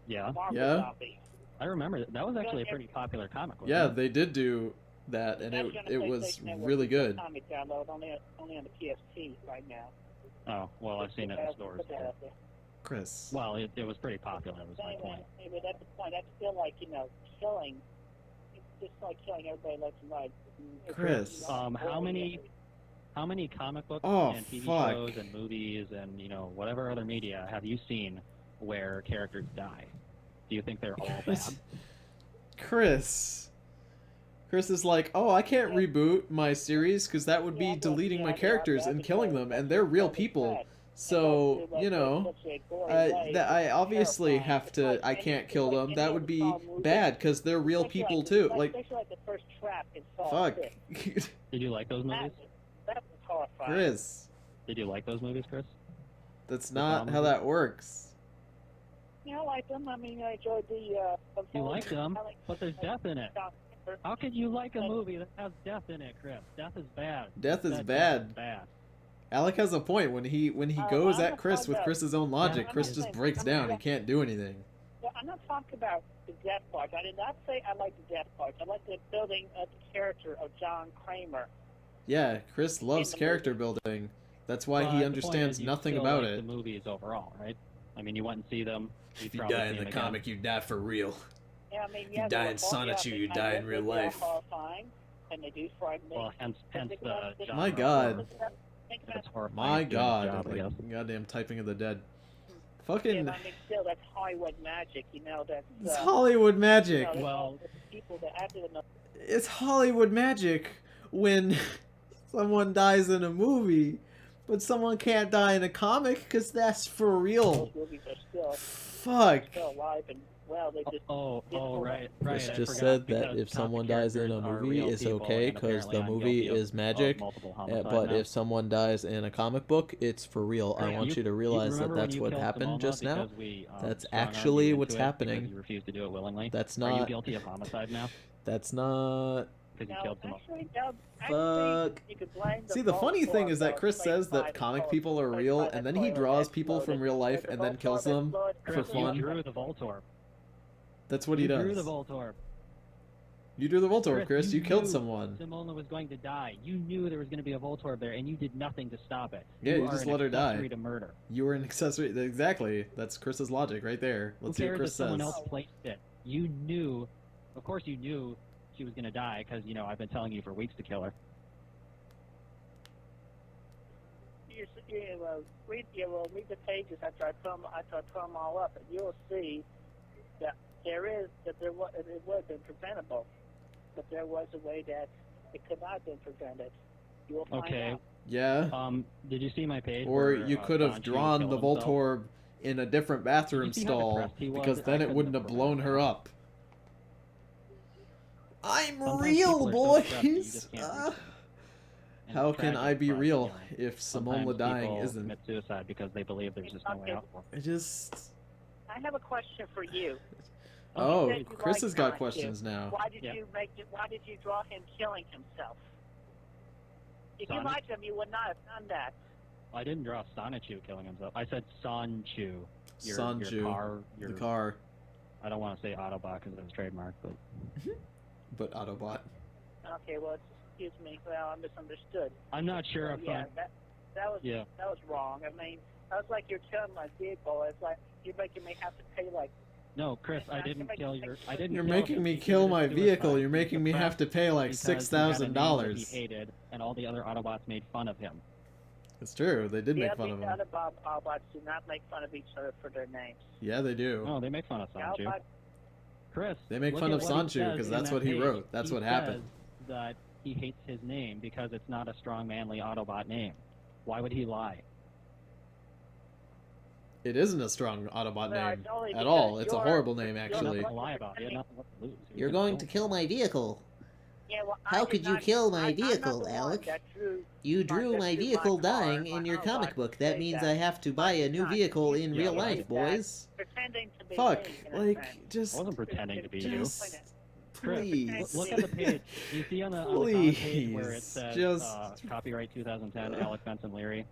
Yeah, Marvel Yeah. zombies. I remember that was actually a pretty popular comic. Wasn't Yeah, it? they did do that, and That's on the it was PlayStation Network. really good. Comic download only on the PSP right now. Oh, well, I've seen it in stores. Put that out there. Chris. Well, it was pretty popular. Was my point. Anyway, that's the point. That's still like killing. It's just like killing everybody left and right. Chris. How many comic books Oh, and TV fuck. shows and movies and whatever other media have you seen where characters die? Do you think they're all bad? Chris is like, oh, I can't reboot my series because that would be deleting my characters and killing them, and they're real people. So, I obviously have to, I can't kill them. That would be bad because they're real people too. Like, especially like the first trap in Saw fuck. 6. Did you like those movies? That was horrifying. Chris, Did you like those movies, Chris? that's not how that works. Yeah, I like them. I mean, I enjoyed the. You like them, but there's death in it. John Connor. How could you like a movie that has death in it, Chris? Death is bad. Death is That bad. bad. Alec has a point when he goes I'm at not Chris talking with about- Chris's own logic. Yeah, Chris I'm just not breaks saying- down. He can't do anything. Well, I'm not talking about the death part. I did not say I like the death part. I like the building of the character of John Kramer. Yeah, Chris loves In the character movie. building. That's why But he the understands point is you nothing still about like it. The movies overall, right? I mean, you went and see them. If you'd probably see them again. you die for real. Yeah, I mean, You die they were in Sonic horrifying. U, you I die mean, in real they are life. horrifying, and they do frighten me. Well, hence the genre. My God. Think If about it's horrifying, My it's doing God, its job, I guess. like goddamn typing of the dead. Yeah, Fucking, but I mean, still, that's Hollywood magic, that's... it's Hollywood magic. Well- the people that acted in the... It's Hollywood magic when someone dies in a movie, but someone can't die in a comic because that's for real. Those movies are still Fuck. alive and well, they just right. Chris I just forgot, said that because if someone comic dies in a characters are movie, real it's people, okay and because the apparently I'm movie guilty is of magic. multiple homicide But now. if someone dies in a comic book, it's for real. I Chris, want you to you realize that remember when that's you what killed happened Simona just now. because we That's strong-armed actually you what's into it happening. because you refused to do it willingly? That's Are you not. guilty of homicide now? That's not. Because you no, killed Simona. actually, no, Fuck. you could blame the See, the funny thing Voltorb, is that though, Chris played says by that the comic toilet- people are played real, by the and then he toilet draws that people from exploded. real life The and then Voltorb kills them exploded for Chris, you fun. drew the Voltorb. That's what he You does. drew the Voltorb. You drew the Voltorb, Chris. You killed knew someone. Simona was going to die. You knew there was going to be a Voltorb there, and you did nothing to stop it. Yeah, you are just an let her die. accessory to murder. You were an accessory. Exactly. That's Chris's logic right there. Let's Who see what cares Chris if someone says. else placed it? You knew, of course you knew she was going to die, because, I've been telling you for weeks to kill her. Read the pages after I put them all up, and you'll see that it would have been preventable, but there was a way that it could not have been prevented. You will find out. Yeah. Did you see my page? Or where, you could have Sanchi drawn the killed himself? Voltorb in a different bathroom Did you see how stall, depressed he was? because then I it wouldn't couldn't have blown prevent her that. up. I'm Sometimes real, people are so depressed that you boys! just can't reach them. And How it's can tragic, I be but, real if sometimes Simone dying people isn't? commit suicide because they believe there's just no way out for them. I just... I have a question for you. Oh, said you Chris liked has got Sonic questions now. Why did Yeah. Why did you draw him killing himself? If you Sonic? liked him, you would not have done that. I didn't draw Sonichu killing himself. I said Sanchu. Sanchu, Your car. the car. I don't want to say Autobot because it's trademark, but But Autobot. Okay, well, excuse me. Well, I misunderstood. I'm not sure if Yeah, that was Yeah. that was wrong. I mean, that was like you're killing my vehicle. It's like you're making me have to pay like. No, Chris, I didn't kill your. I didn't. You're kill making him. me He kill my committed vehicle. suicide. You're making He's me have depressed to pay like because he had a $6,000. name that He hated, and all the other Autobots made fun of him. It's true. They did Yeah, make fun of the him. other Autobots do not make fun of each other for their names. Yeah, they do. No, they make fun of The Sanchu. Autobots, Chris, They make look fun at of what he Sanchu, says 'cause in that's that what he page. wrote. That's He what happened. says that he hates his name because it's not a strong, manly Autobot name. Why would he lie? It isn't a strong Autobot well, name it's only at because all. It's a you're- horrible name, you're actually. Nothing to lie about. He had nothing left to lose. He was You're gonna going to kill my vehicle. Yeah, well, I How did could you not- kill my I'm not the vehicle, one Alec? that drew You that drew my drew vehicle car, dying my in your Autobot comic book. to That say means that. I have to buy a new Not- vehicle in you real did life, that. boys. Pretending to be Fuck. me, in a Like, sense. just... I wasn't pretending to be you. Just... Chris, Please. look at the page. You see on the comic page where it Please, says just- copyright 2010, Alec Benson Leary?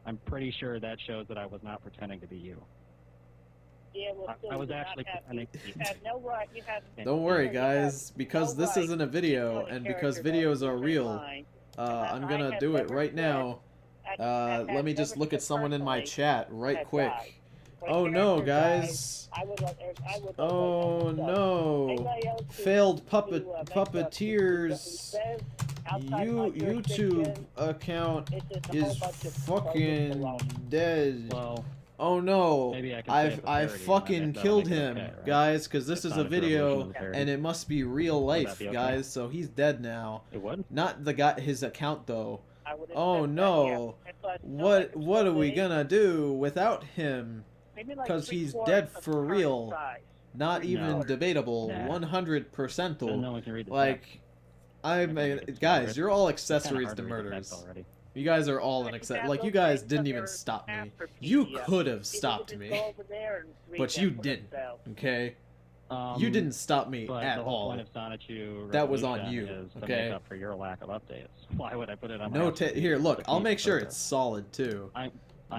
I'm pretty sure that shows that I was not pretending to be you. Yeah, well, I was actually have, pretending to be you you. have no right. You have Don't worry, you have guys. Because no this right isn't a to video, kill a and because character videos that are is real, mine. I'm I gonna have do it never right said- now. Let me just look at someone in my chat right had quick. died. When Oh a no, character dies, guys. I would Oh myself. no. Anybody else who- Failed who, makes up- puppeteers. says outside my YouTube jurisdiction, account it's just a whole is bunch of fucking baloney. dead. Well, Oh no. maybe I can say it's a I parody, and fucking that- that'll killed make it him, okay, right? guys, because this It's is not a a revolution video of the parody. and it must be real Would that life, be okay? guys. So he's dead now. it would? Not the guy, his account though. I would Oh accept that, no. yeah. But What are we somebody- gonna do without him? maybe like 'cause he's three-fourths dead of the for current real. size. Not even No. debatable. Nah. 100%. So no one can read the text. Like, I mean, guys, you're all accessories It's to kinda hard read the text murders. already. You guys are all an Like, like you guys didn't even stop me. You could have stopped People me, just go over there and read but them you for didn't. themselves. Okay, you didn't stop me But at the whole all. point of Sonichu That was on Revolution you, is to okay? make up for your lack of updates. Why would I put it on my No, update? here, look. It's I'll a make sure purpose. it's solid too. I'm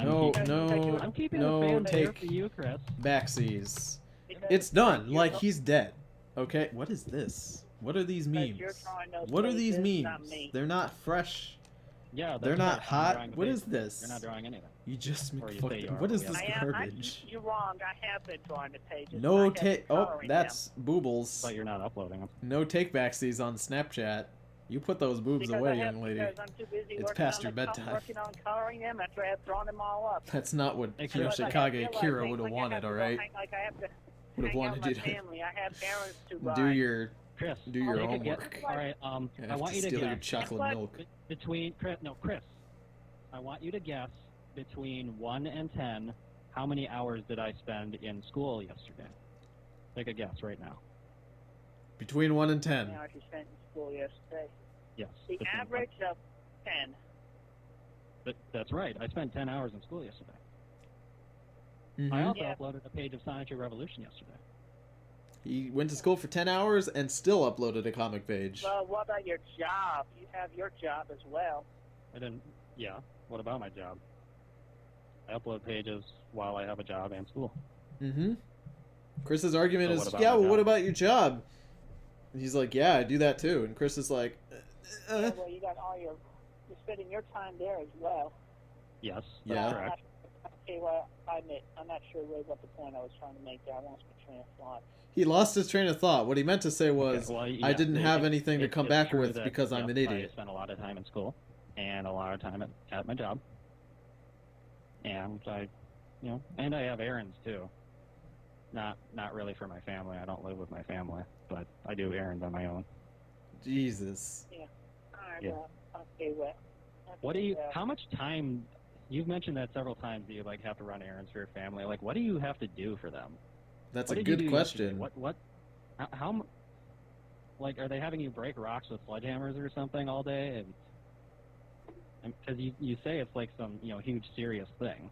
No, keeping, no, I'm keeping no the fans here take for you, Chris. backsies. Because It's done. you're Like try- he's dead. Okay, what is this? What are these because you're memes? throwing those What are these pages, not memes? me. They're not fresh. Yeah, that's They're right, not I'm hot. drawing the What page. is this? You're not drawing anything. You just Or you say fucking. you are, What but is we this haven't. garbage? You're wrong. I have been drawing the pages. I No have take. been Oh, coloring that's boobles. But you're not uploading them. No take backsies on Snapchat. You put those them. boobs Because away, I have, young lady. Because I'm too busy It's working past on your the bedtime. Working on coloring them after I have drawn them all up. That's not what Hey, Chris, Yoshikage Like, I Kira feel would have like I wanted. have to All go right, hang- Like I have to would have hang out wanted with you my to family. I have errands to do your Chris, do your take a guess. homework. All right, I I have want to you to steal your guess chocolate What? milk. between Chris. I want you to guess between 1 and 10 how many hours did I spend in school yesterday? Take a guess right now. Between 1 and 10. How many hours you spent in school yesterday? Yes. The between- average of 10. That's right. I spent 10 hours in school yesterday. Mhm. I also Yeah. uploaded a page of Sonic Revolution yesterday. He went to school for 10 hours and still uploaded a comic page. Well, what about your job? You have your job as well. I didn't. Yeah. What about my job? I upload pages while I have a job and school. Mm-hmm. Chris's argument So is, what about yeah, my well, what job? about your job? And he's like, yeah, I do that too. And Chris is like, Yeah, well, you got you're spending your time there as well. Yes. Yeah. That's I'm correct. not, okay, well, I'm not sure really what the point I was trying to make there. I lost my train of thought. he lost his train of thought. What he meant to say was, Okay, well, I yeah, didn't have anything to it's come back true with that, because I'm yep, an idiot. I spent a lot of time in school and a lot of time at my job. And and I have errands too. Not really for my family. I don't live with my family, but I do errands on my own. Jesus. All right, Yeah. well, okay, well. What do you? okay, How much time? You've mentioned that several times. That you like have to run errands for your family. Like, what do you have to do for them? That's What a did you good do yesterday? question. What? How? Like, are they having you break rocks with sledgehammers or something all day? And because you say it's like some huge serious thing.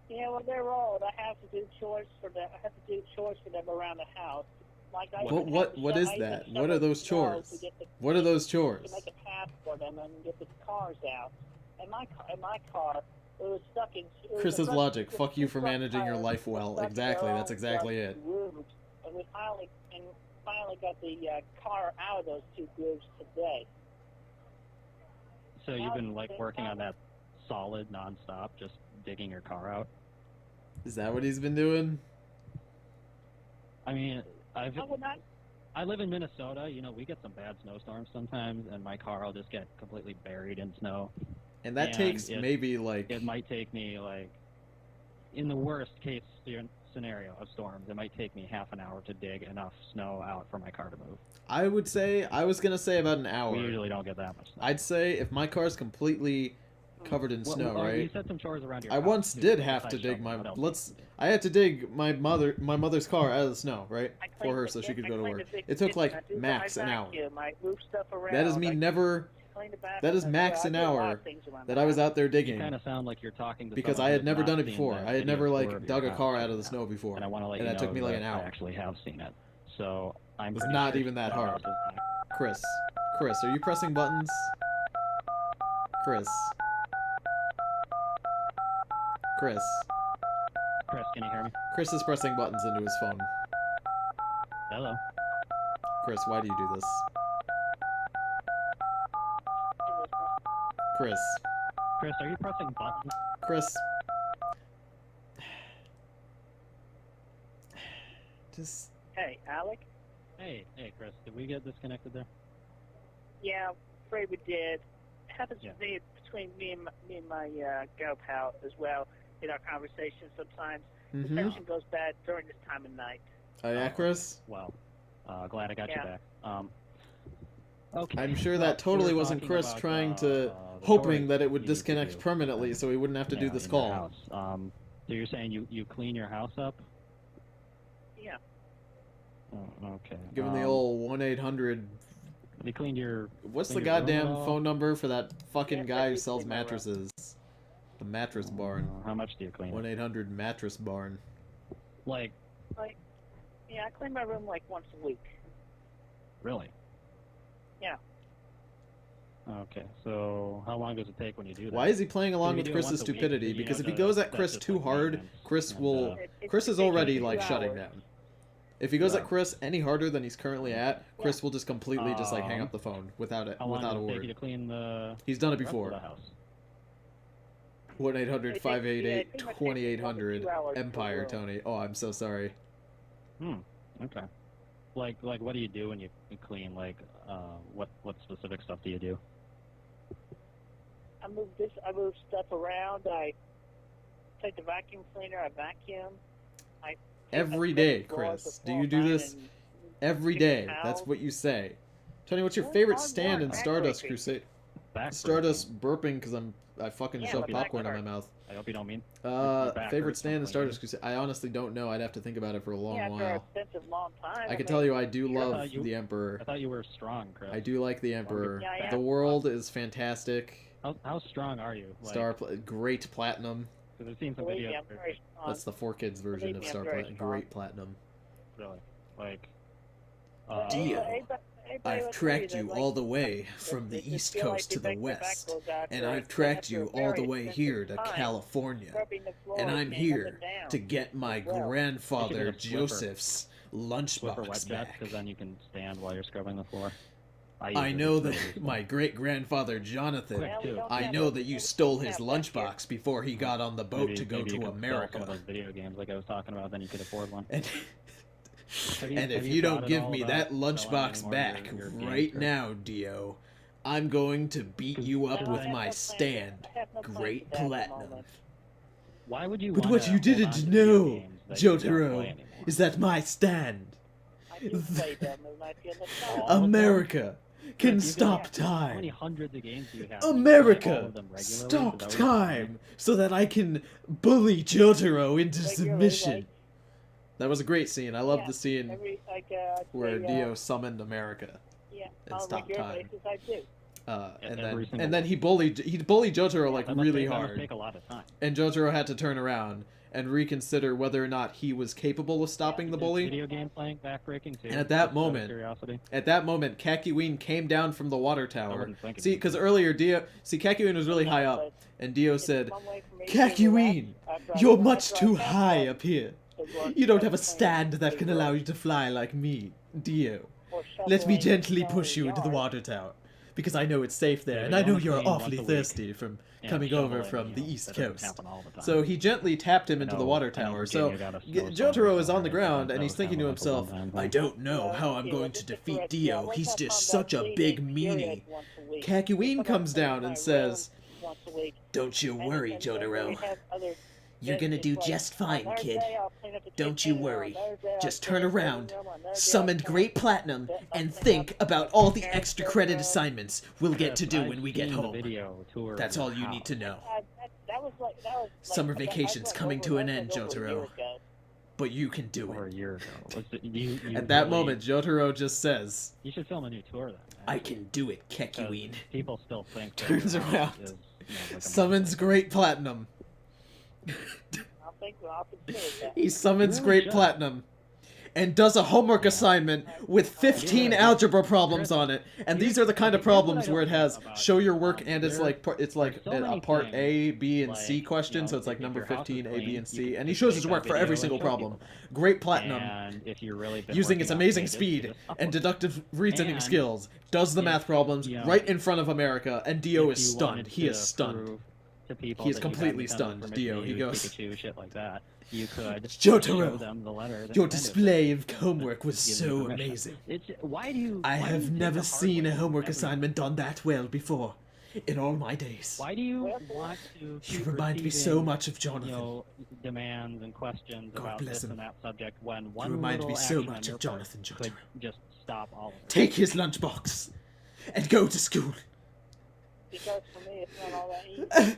Yeah, well, they're old. I have to do chores for them. I have to do chores for them around the house. Like I What- even what- have to what shovel- is I even that? What shovel are those snow chores? to get the- What are those To chores? make a path for them and get the cars out. And my car, it was stuck in. It was Chris's the front- logic. the Fuck you for front managing your tires life were well. stuck in Exactly. their That's own exactly it. grooves. And we finally got the car out of those two grooves today. So you've been like Now- working on that solid nonstop, just digging your car out. Is that what he's been doing? I mean, I would not. I live in Minnesota. We get some bad snowstorms sometimes, and my car will just get completely buried in snow. And that And takes it- maybe like... It might take me like, in the worst case scenario of storms, it might take me half an hour to dig enough snow out for my car to move. I would say, I was going to say about an hour. We usually don't get that much snow. I'd say if my car's completely covered in snow, You right? said some chores around your I house, once too, did besides have to dig shoveling. my... What else? I had to dig my mother's car out of the snow, right? I For her cleaned so the- she could I go to cleaned work. the big It took kitchen. like I do max my an hour. vacuum. I move stuff around. That is me I never... clean the bathroom That is as max well. an I do a lot hour of things around that the I was house. out there You digging. kind of sound like you're talking to Because someone I had who's never not done it seen before. that I had video never tour like of your dug a house car right out of the now. snow before. And I want to let And you that know took me like that an I hour. actually have seen it. So I'm Was pretty not sure even that your hard. house is not- Chris, are you pressing buttons? Chris. Chris. Chris, can you hear me? Chris is pressing buttons into his phone. Hello. Chris, why do you do this? Chris. Chris, are you pressing buttons? Chris. Just... Hey, Alec. Hey, Chris, did we get disconnected there? Yeah, afraid we did. It happens Yeah. to me between me and my gal pal as well in our conversations sometimes. The Mm-hmm. tension goes bad during this time of night. Oh yeah, Chris? Well, glad I got Yeah. you back. Okay. I'm sure well, that totally we were wasn't talking Chris about, trying to... the hoping chores that it would you need to disconnect do, permanently so he wouldn't have to do this in your call. house. So you're saying you clean your house up? Yeah. Oh, okay. Give him the old 1-800... You cleaned your... What's the clean your room goddamn at all? phone number for that fucking Yes, I guy do who sells clean my room. mattresses? The mattress barn. How much do you clean? 1-800 mattress barn. Like, Yeah, I clean my room like once a week. really? Yeah. Okay, so how long does it take when you do that? Why is he playing along you with do it Chris's once a week? stupidity? You know, Because if he the- goes at that's Chris just too like hard, maintenance Chris and, will... Chris is It takes already me 2 like shutting hours. down. If he goes at Yeah. Chris any harder than he's currently at, Chris will just completely just like hang up the phone without How long without a does it take you word. to clean the He's done it rest of before. the house? 1-800-588-2800 Empire, room. Tony. Oh, I'm so sorry. Okay. Like what do you do when you clean? Like, what specific stuff do you do? I move stuff around. I take the vacuum cleaner. I vacuum. Every I day, scrub the floors Chris. Do before you do mine this and every pick the day? That's towels. what you say. Tony, what's your Well, favorite hard stand work, in Stardust actually. Crusade? back. Stardust burping because I fucking Yeah, shoved but popcorn in back my mouth. I hope you don't mean. Your back Favorite hurts stand in from Stardust Crusader. I honestly don't know. I'd have to think about it for a long yeah, after while. a expensive long time. I can mean, tell you, I do Sure. love the Emperor. I thought you were strong, Chris. I do like the Emperor. Yeah, I The am. world is fantastic. How strong are you? Like, Great platinum. Because I've seen some believe videos. me, I'm where- very strong. That's the 4Kids version Believe of me, I'm Star very Platinum. strong. Great platinum. Really, like. Dio, Everybody I've would tracked agree you that, all like, the way from they the just East feel like Coast they to the break their back West, goes out and there I've tracked you after a all the very way expensive here to time California, scrubbing the floor and I'm and up here and down. to get my Well, grandfather you should do a Swiffer. Joseph's Swiffer lunchbox wet jet, back. because then you can stand while you're scrubbing the floor. I usually know do that too. my great-grandfather Jonathan, Quick, too. I know that you stole his lunchbox before he got on the boat to go maybe you to could sell some of America. those video games like I was talking about, then you could afford one. And, Have you- and if have you thought don't at give all me about that selling lunchbox any more of back your games, right Chris? now, Dio, I'm going to beat you up No, I with have my no plans- stand. I have no plans Great for that at the platinum. moment. Why would you? But wanna what you hold on didn't to video know, games that you don't play Jotaro, anymore? is that my stand, I do play them, and I feel nostalgic. All of them? America, can You stop How many time. hundreds of games do you have? Do you play all America, of them regularly? stop Is that what you're time, so that I can bully Jotaro into Regularly, submission. like, That was a great scene. I love yeah, the scene every, like, where say, Dio summoned America. yeah, and on a stop regular time. basis, I do. And every then single he bullied Jotaro like That must really take- that must hard, take a lot of time. and Jotaro had to turn around and reconsider whether or not he was capable of stopping the Is bully. video game playing backbreaking too? And at that Just out of moment- curiosity. At that moment, Kakyoin came down from the water I tower. wasn't thinking. See, because earlier Kakyoin was really high up, and Dio It's said, one way for me to "Kakyoin, relax after I- you're after much I too pass high that, up here. to work, You don't have a clean stand that the can room, allow you to fly like me, Dio. or Let me shoveling gently snow push in you into the yard. water tower, because I know it's safe there, Yeah, and but I you know only you're clean awfully once a week. thirsty from Yeah, coming over shoveling, from you the know, East that doesn't Coast." happen all the time. So he gently tapped him I into the know- water I know tower. Virginia So got a snowstorm Jotaro is on the recently, ground, that and he's was thinking to kind of like a himself, one-time "I thing. don't know Well, how I'm okay, going well, to just to defeat correct you, Dio. I was He's not just talking such a about big cleaning meanie." period once a week. Kakyoin I'm comes cleaning down my and says, room once a week. Don't you And- worry, and then we Jotaro. have other You're gonna things do like, just fine, on their kid. day, I'll clean up the Don't kitchen, you and worry. on their day, I'll Just clean turn up the around. living room, on their day, I'll Summoned clean great up- platinum, I'll and clean think up about all the the extra parents' credit room. assignments we'll get to do I've when we get seen the home. video tour of "That's your all you need to house. know. That was like Summer like, vacation's like coming over- to an that end, was over a year Jotaro. ago. But you can do Over a it." year ago. You At that really- moment, Jotaro just says, you should film a new tour then. I can do it, Because Kakyoin. people still think that Turns your house around. is, like a summons monster. great platinum. I'll consider that. He summons You really great should. platinum and does a homework Yeah. assignment with 15 Yeah. algebra problems Chris, on it. And here's- these are the kind of here's what I problems don't where it like has about show it. your work and it's There- like it's like there's so a many part things, A, B, and C like, questions. you so know, it's like if number your house is 15, A, B, clean, and you C. can And he just shows take his that work for video every and single show problem. people that. Great platinum. And if you're really been Using working its on amazing pages, you speed just upload and it. deductive reasoning And skills, does the if, math problems you know, right in front of America, and Dio If is you stunned. wanted He is to stunned. prove to people He is that you completely hadn't done stunned, this for Dio. Mickey, He goes, Pikachu, shit like that. You could Jotaro, show them the letter. that Your kind of display of homework was gives you so permission. amazing. It's why do you? I why do you have take never the hard seen way a from homework everything? assignment done that well before in all my days. Why do you want to? You keep remind me so receiving, much of Jonathan. You know, demands and questions God about bless this him. and that subject when You one remind little me so action on much your of part Jonathan could Jotaro. just stop all of it. Take his lunchbox and go to school. Because for me, it's not all that easy.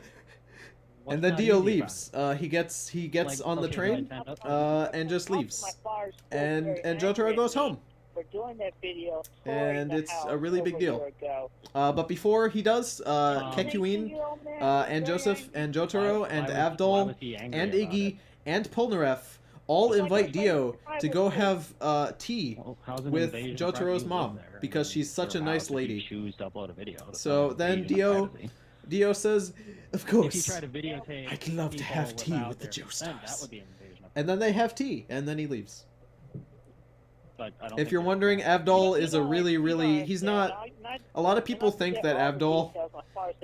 What's And then not Dio easy leaves. about he gets Like, on the okay, train, Nintendo- and just leaves. My father's still And very Jotaro angry goes at me home. For doing that video, And touring the it's a house really big over deal. year ago. But before he does, Um, Kakyoin, 18-year-old man and was very Joseph angry. and Jotaro Why and was Avdol he angry and about Iggy it? and Polnareff all It's like invite a Dio private to go school. have tea Well, how's an with invasion of Jotaro's privacy mom, there? I because mean, she's such your a nice house, if you lady. choose to upload a video. That's So not an then invasion of Dio- privacy. Dio says, "Of If you course." try to videotape I'd love to people have tea without with the their consent, Joestars. That would be an invasion of And then they have tea, and then he leaves. But I don't If think you're there's- wondering, Avdol is a really he's not. A lot of people think that Avdol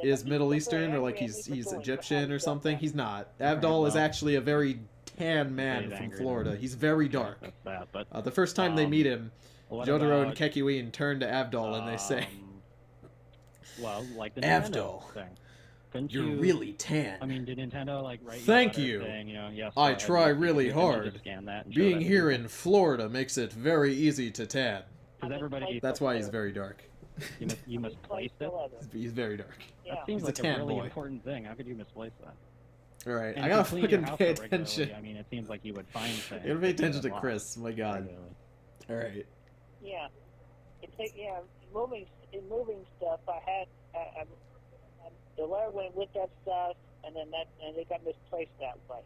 is Middle Eastern or like he's Egyptian or something. He's not. Avdol is well, actually a very tan man he's from angry Florida. then. He's very dark. That's that. But The first time they meet him, what Jotaro and about, Kakyoin turn to Avdol and they say, well, like the Avdol, Nintendo thing. Couldn't "You're you, really tan." I mean, did Nintendo like write Thank you? a you. letter saying, you know, yes, I I'd try like to really see it, and you hard. just scan that and show Being that to here people? in Florida makes it very easy to tan. Because everybody. That's why he's very dark. You misplaced it. He's very dark. Yeah. That seems He's a like a tan really boy. important thing. How could you misplace that? All right, And I if you gotta clean your fucking house pay up regularly, attention. I mean, it seems like you would find things. I gotta pay that you attention to had Chris. My lost God. regularly. All right. Yeah. Yeah. In moving stuff, the letter went with that stuff, and it got misplaced that way.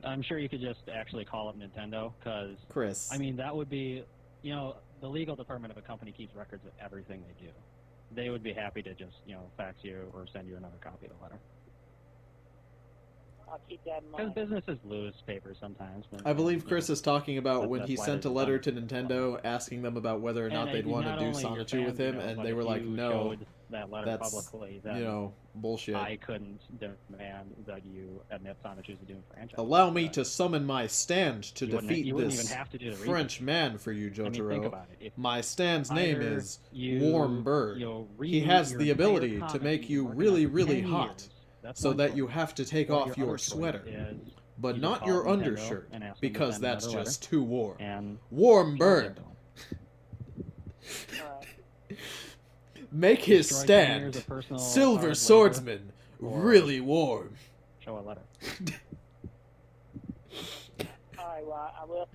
I'm sure you could just actually call up Nintendo, because Chris. I mean that would be, the legal department of a company keeps records of everything they do. They would be happy to just fax you or send you another copy of the letter. I'll keep that in Because mind. businesses lose papers sometimes. I believe Chris is talking about when that's he why sent a there's letter a to Nintendo asking them about whether or not And they'd want to not do only your Sonichu with fans, him, and but they if were like, you no, showed that letter that's, publicly, then bullshit. I couldn't demand that you admit Sonichu's doing franchise. Allow me to summon my stand to defeat you wouldn't this even have to do the French man for you, I mean, think Jotaro. about it. If My stand's name either is you, Warm Bird. He has the ability to make you really, really hot, so that you have to take off your sweater, but not your undershirt, because that's just too warm. And Warm Bird. Make his destroy 10 years stand, of personal Silver hard Swordsman, or- really warm. show a letter. All right, well, I will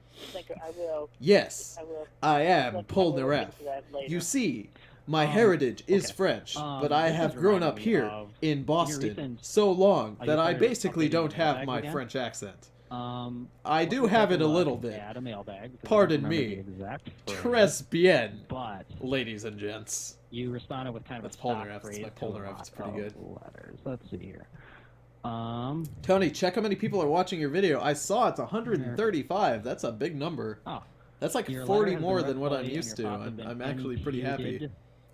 Yes, I will I am look Polnareff. into that later. You see, my heritage is okay. French, but I this have has grown reminded up me here of in Boston recent- so long Are you that I familiar with basically updating don't the have mailbag my again? French accent. I I do have it a little bit. Add a mailbag. because I Pardon don't remember me. the exact phrase, Très bien, But ladies and gents. you responded with kind of That's a stock Polnareff, phrase that's my to a Polnareff, it's lot pretty of good. Letters. Let's see here. Tony, check how many people are watching your video. I saw it's 135. That's a big number. Oh, That's like your 40 letter has more been than what I'm read fully used and your to. thoughts have been I'm actually pretty happy. imputed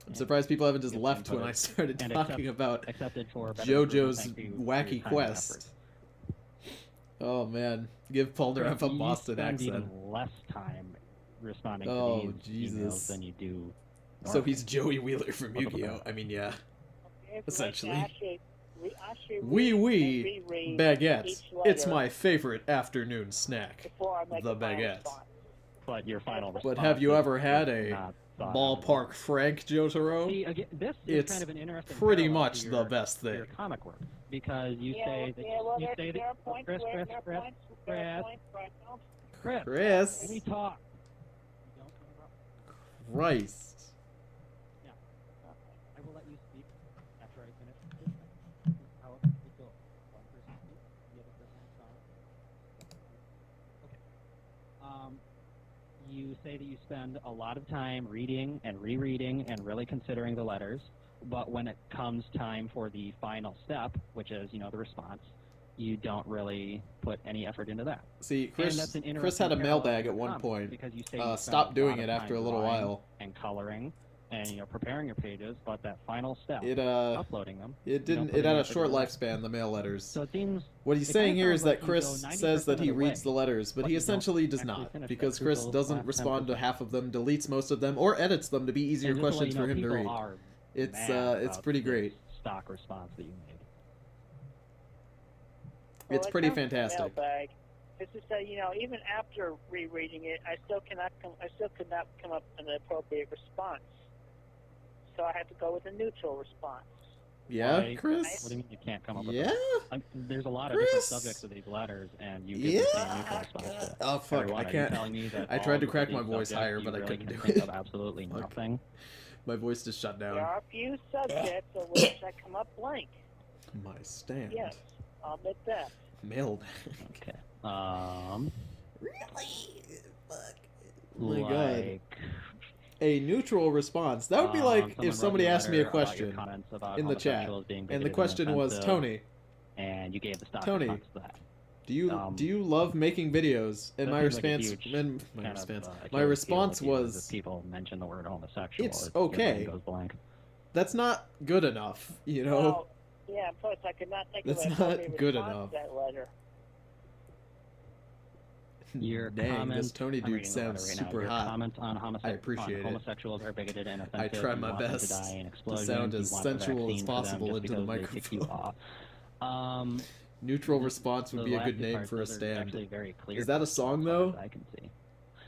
I'm surprised people haven't just and left when inputted I started and talking about accepted for better improvement. JoJo's Thank you for your Wacky time and Quest. effort. Oh man, give Polnareff a You Boston spend accent. even less time responding Oh, to these Jesus. emails than you do. So he's Joey Wheeler from Look at Yu-Gi-Oh! that. I mean, yeah. Okay, essentially. I should Wee reread baguette. each It's letter my favorite afternoon snack. before I make the a final baguette. response. But your final But response have you is ever had a not thought Ballpark Frank Jotaro? See, again, this It's is kind of an interesting pretty parallel much to the your, best to your thing. comic work, because you Yeah, say that well, you there- say there are that points Chris, where- Chris, there are Chris, points- there are Chris, points where I don't- Chris, Chris. let me talk. You don't interrupt. Christ. I will let you speak after I finish this thing. However, it goes. One person speaks, the other person responds. Okay. You say that you spend a lot of time reading and rereading and really considering the letters, but when it comes time for the final step, which is, the response, you don't really put any effort into that. See, And Chris that's an had interesting a parallel mailbag to at the one comic, point. because you say you spend Stopped a doing lot it of after a time little drawing while. and coloring and preparing your pages, but that final step, It uploading them, it you don't didn't. put It had any a effort short into that. lifespan. The mail letters. So it seems What he's it saying kinda here is sounds that like you Chris go says that 90% he of the reads the way, letters, but but he you don't essentially does actually not, finish that because Chris crucial doesn't last respond to 10%. half of them, deletes most of them, or edits them to be easier And just to let questions you know, for him to people read. are It's mad it's about pretty this great. stock response that you made. Well, It's it pretty comes from the fantastic. mailbag. It's just that even after rereading it, I still could not come up with an appropriate response. So I had to go with a neutral response. Yeah, Why- Chris. What do you mean you can't come up with Yeah. there's a lot of different Chris? subjects of these letters, and you give the same neutral response to Oh fuck! everyone. I Are you can't. telling me that I all tried to of crack these my voice subjects higher, you but I really couldn't can do think it. of absolutely Fuck. nothing? My voice just shut There down. are a few subjects of which I come up blank. My stand. Yes, I'll admit that. Mailbag. Okay. Really? Fuck. Oh my god. Like, A neutral response. That would be like someone if wrote somebody you a asked me a letter about your question comments about in the chat, homosexuals being and the bigoted question was, offensive, Tony, and you gave the stock Tony, response to that. do you love making videos? And That my seems like a response, huge and my kind of, response, Achilles my heel response with you is was, if people mention the word homosexual. it's your brain okay. goes blank. that's not good enough, you know. Well, yeah, plus I could not think That's of not a appropriate good response enough. to that letter. Your Dang, comment, this Tony I'm dude reading the letter sounds right now. super Your hot. comment on I appreciate it. homosexuals are bigoted and I offensive. try you my want them best to die in to explosions. sound you as want the sensual as vaccine for them possible just into the because they kick you microphone. off. Neutral response would The be a last good two name parts, for a those are stand. actually very clear Is that a as song far though? as I can see.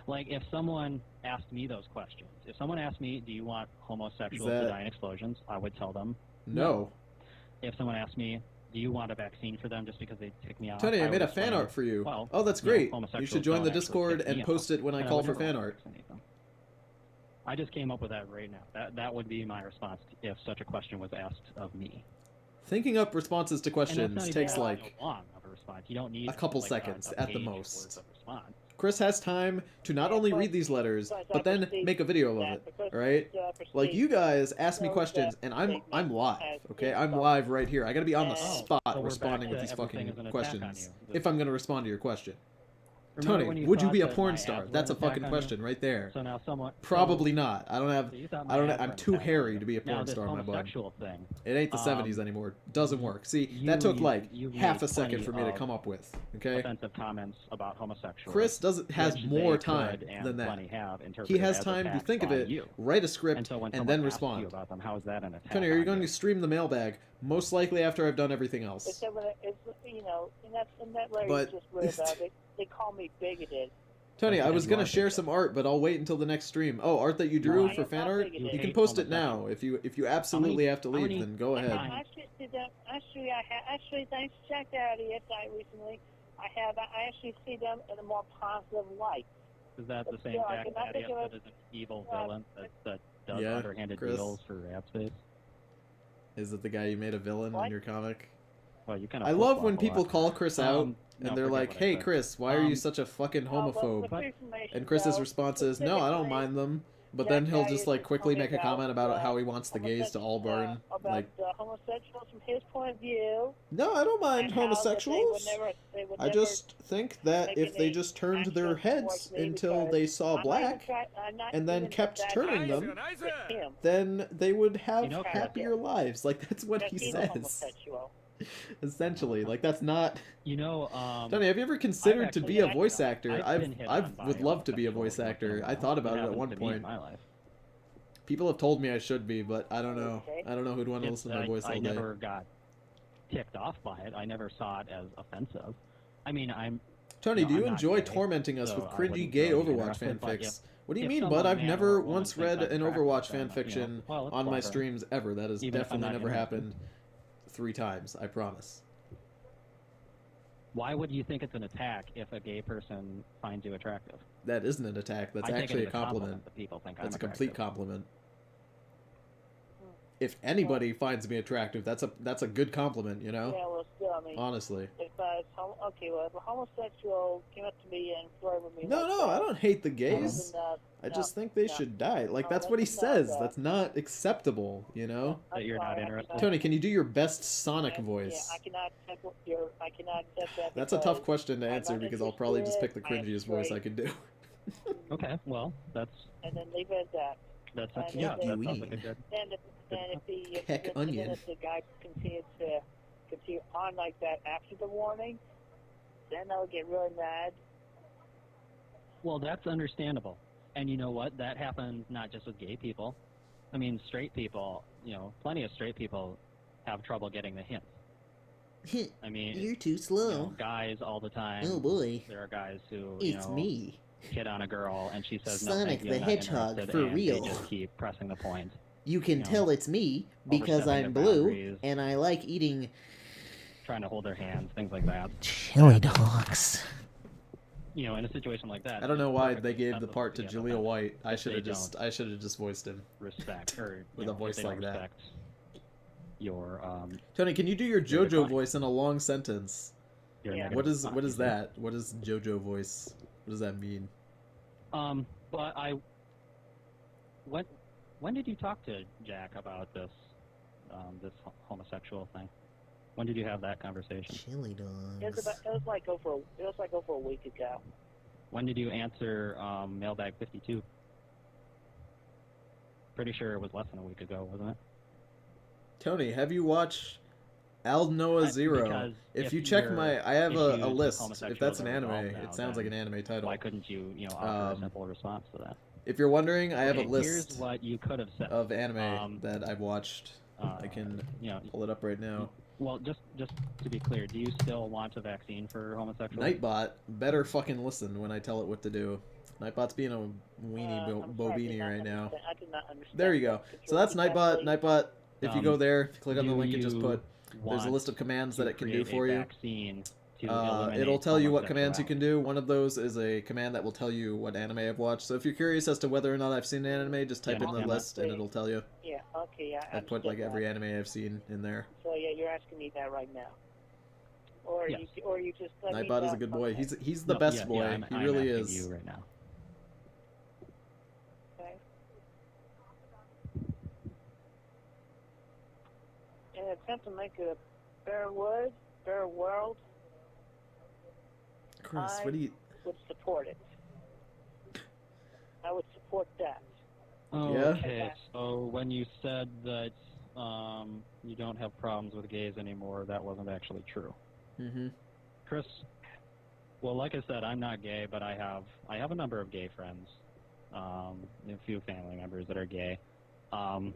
Like, if someone asked me those questions, if someone asked me, do you want homosexuals to die in explosions, I would tell them No. If someone asked me, do you want a vaccine for them just because they tick me off? Tony, I made would a fan explain, art for you. well, Oh, that's you know, great. You homosexuals should join don't the actually Discord tick me and off. post it when I And call would for never fan want to art. vaccinate them. I just came up with that right now. That would be my response if such a question was asked of me. Thinking up responses to And that's questions not even takes that like long of a response. You don't need a couple like, seconds a at the page most. worth of response. Chris has time to not only read these letters, but then make a video of it, right? Like, you guys ask me questions, and I'm live, okay? I'm live right here. I gotta be on the spot so we're responding back with to these everything fucking is an attack questions, on you. if I'm gonna respond to your question. Remember when Tony, you would you thought be a that porn my star? abs were That's a an attack fucking on question you? right there. So now someone Probably not. So you thought my abs were I'm an too attack on hairy you. to be a Now, porn this star, my bud. homosexual thing. It ain't the 70s anymore. Doesn't work. See, you- that took like you half made a second plenty for me to of come up with, okay? Offensive comments about homosexuals. Chris has which more they time could and than that. plenty have He interpreted has as time to attacks think of by it, you. write a script, And so when and someone then asks respond. you about them, how is that an attack? Tony, are you on going to stream the mailbag? Most likely after I've done everything else. Except when it's, you know, and that Larry's But- just weird about it. They call me bigoted. Tony, I Because was you gonna are share bigoted. some art, but I'll wait until the next stream. Oh, art that you drew I for am fan not art? bigoted. You You can hate post it now homosexuals. if you absolutely have to how leave. many- Then go ahead. Fine. Actually, thanks to check out ESI recently, I actually see them in a more positive light. Is that the But same still, I Jack cannot Thaddeus think of that is an evil uh, villain that does Yeah, underhanded Chris. deals for ad space? Is it the guy you made a villain in What? your comic? Well, you kind of I love when people call Chris out no, and they're forget like, what I "Hey, said. Chris, why are you Um, such a fucking Well, homophobe?" with information, And Chris's though, response is, "No, I don't specifically, mind them." But Jack then he'll Thaddeus just like is quickly talking make a comment about how he wants the gays to all burn. About Like, homosexuals from his point of view. no, I don't mind and how that homosexuals. they would I never just think that make if they any just turned action their heads towards me until because they saw I'm black, not and then even kept that turning bad them, with him. then they would have You know, Chris, happier lives. Like, that's what That he he's a says. homosexual. Essentially, like, that's not. You know, Tony, have you ever considered to actually be a been- voice actor? I've been hit I on by would love to be a homosexuals voice once in a actor. I while. thought about it at happens one to me in point. my life. People have told me I should be, but I don't know. Okay. I don't know who'd want to listen to my voice all I day. never got ticked off by it. I never saw it as offensive. I mean, Tony, No, do you I'm not enjoy gay, tormenting us so with I cringy wouldn't gay really be Overwatch interested, but fanfics? What do you if mean, some bud? I've man or never woman once thinks read I'm an attractive, Overwatch then, fanfiction well, it's on my clever. streams ever. That has Even if I'm definitely not never interested. happened 3 times, I promise. Why would you think it's an attack if a gay person finds you attractive? That isn't an attack. That's I take actually it a as compliment. that people think That's a I'm complete attractive. compliment. If anybody finds me attractive, that's a good compliment, you know? Yeah, well, still, I mean, Honestly. if if a homosexual came up to me and flirted with me, No, like no, that, I don't hate the gays. then, I no, just think they no. should die. Like, No, that's what he that's not says. that. That's not acceptable, you know? That you're not sorry, I interested? cannot- Tony, can you do your best Sonic Yeah, voice? I cannot accept I cannot accept that. That's a because tough question to I'm answer not because I'll probably just pick the interested, I am cringiest voice I straight. could do. Okay, well, that's And then leave it at that. that's And yeah, then that they- sounds like a good. And if Heck, then onion. if the guy continues on like that after the warning, then I'll get really mad. Well, that's understandable. And you know what? That happens not just with gay people. I mean, straight people, you know, plenty of straight people have trouble getting the hint. I mean, You're too you slow. know, guys all the time. Oh boy. There are guys who, It's you know, me. hit on a girl and she says no, Sonic thank you, the I'm not Hedgehog, interested, for and real. They just keep pressing the point. You can You know, tell it's me because overstepping I'm their blue boundaries. and I like eating Trying to hold their hands, things like that. chili dogs. You know, in a situation like that, I don't know it's why perfectly they gave the acceptable part to be Jaleel offended White. I if should they have just voiced him. respect or With you a know, voice if they don't like that. respect your Tony, can you do your You're JoJo declining. voice in a long sentence? Yeah. negative What is response. that? What is JoJo voice? What does that mean? But when did you talk to Jack about this this homosexual thing? When did you have that conversation? Chili It dogs. was like over a week ago. When did you answer mailbag 52? Pretty sure it was less than a week ago, wasn't it? Tony, have you watched Al Noah Zero? Because If you check your my, I have issues a with list. If homosexuals that's an are anime, resolved now, it sounds like an then anime title. Why couldn't you, offer Um, a simple response to that? If you're wondering, I have a Okay, list Here's what you could have said. of anime Um, that I've watched. I can pull it up right now. Well, just to be clear, do you still want a vaccine for homosexuals? Nightbot better fucking listen when I tell it what to do. Nightbot's being a weenie I'm sorry, bobini right now. I did not understand. There you go. Could you So that's repeat that, Nightbot. please? Nightbot, if you go there, if you click on the do link it just you put, there's a want list of commands that to it can do create for a you. vaccine to eliminate It'll tell you what commands you can homosexuality? do. One of those is a command that will tell you what anime I've watched. So if you're curious as to whether or not I've seen an anime, just type in the understand that? list and it'll tell you. Yeah, okay, yeah, I I've put understood like every that. anime I've seen in there. So yeah, you're asking me that right now. Or Yes. you just let me Nightbot is know. a good boy. Okay. He's the No, best yeah, boy. yeah, He I'm really asking is. you right now. Okay. In an attempt to make a better world, Chris, what do you? would support it. I would support that. Okay, so when you said that you don't have problems with gays anymore, that wasn't actually true. Mm-hmm. Chris, well, like I said, I'm not gay, but I have a number of gay friends, a few family members that are gay, and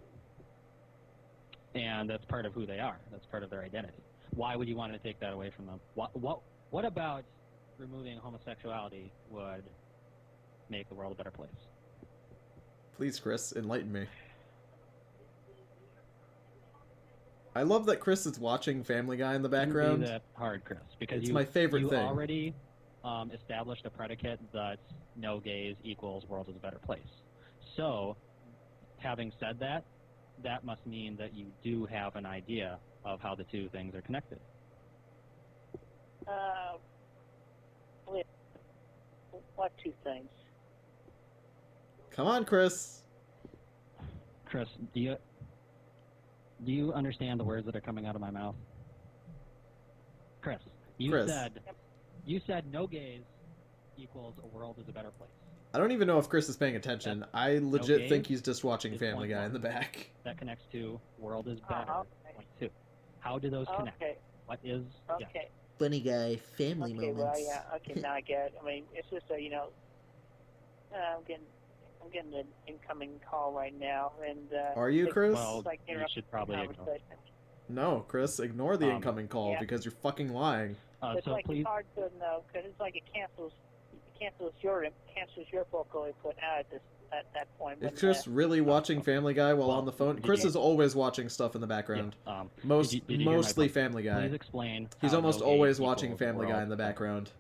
that's part of who they are. That's part of their identity. Why would you want to take that away from them? What about removing homosexuality would make the world a better place? Please, Chris, enlighten me. I love that Chris is watching Family Guy in the Shouldn't background. be that hard, Chris, because It's my favorite you thing. already established a predicate that no gays equals world is a better place. So, having said that, that must mean that you do have an idea of how the two things are connected. What two things? Come on, Chris. Chris, do you understand the words that are coming out of my mouth? Chris, you said no gays equals a world is a better place. I don't even know if Chris is paying attention. I legit gays think he's just watching is Family point Guy one. in the back. That connects to world is better. Okay. Point two. How do those connect? Okay. What is? Yeah. Okay. Funny guy, family Okay. moments. Well, yeah. Okay. Now I get it. I mean, it's just a I'm getting an incoming call right now, and Are you, Chris? Well, it's like you interrupting should probably the ignore. conversation. No, Chris, ignore the incoming call yeah. because you're fucking lying. It's So like please, it's hard to know because it's like it cancels your vocal input out at that point. Is Chris really watching Family Guy while Well, on the phone? did Chris you- is always watching stuff in the background. yeah, Mostly did you hear my point? Family Guy. Please explain. He's how almost no always gays watching equals Family Guy world in the better. background.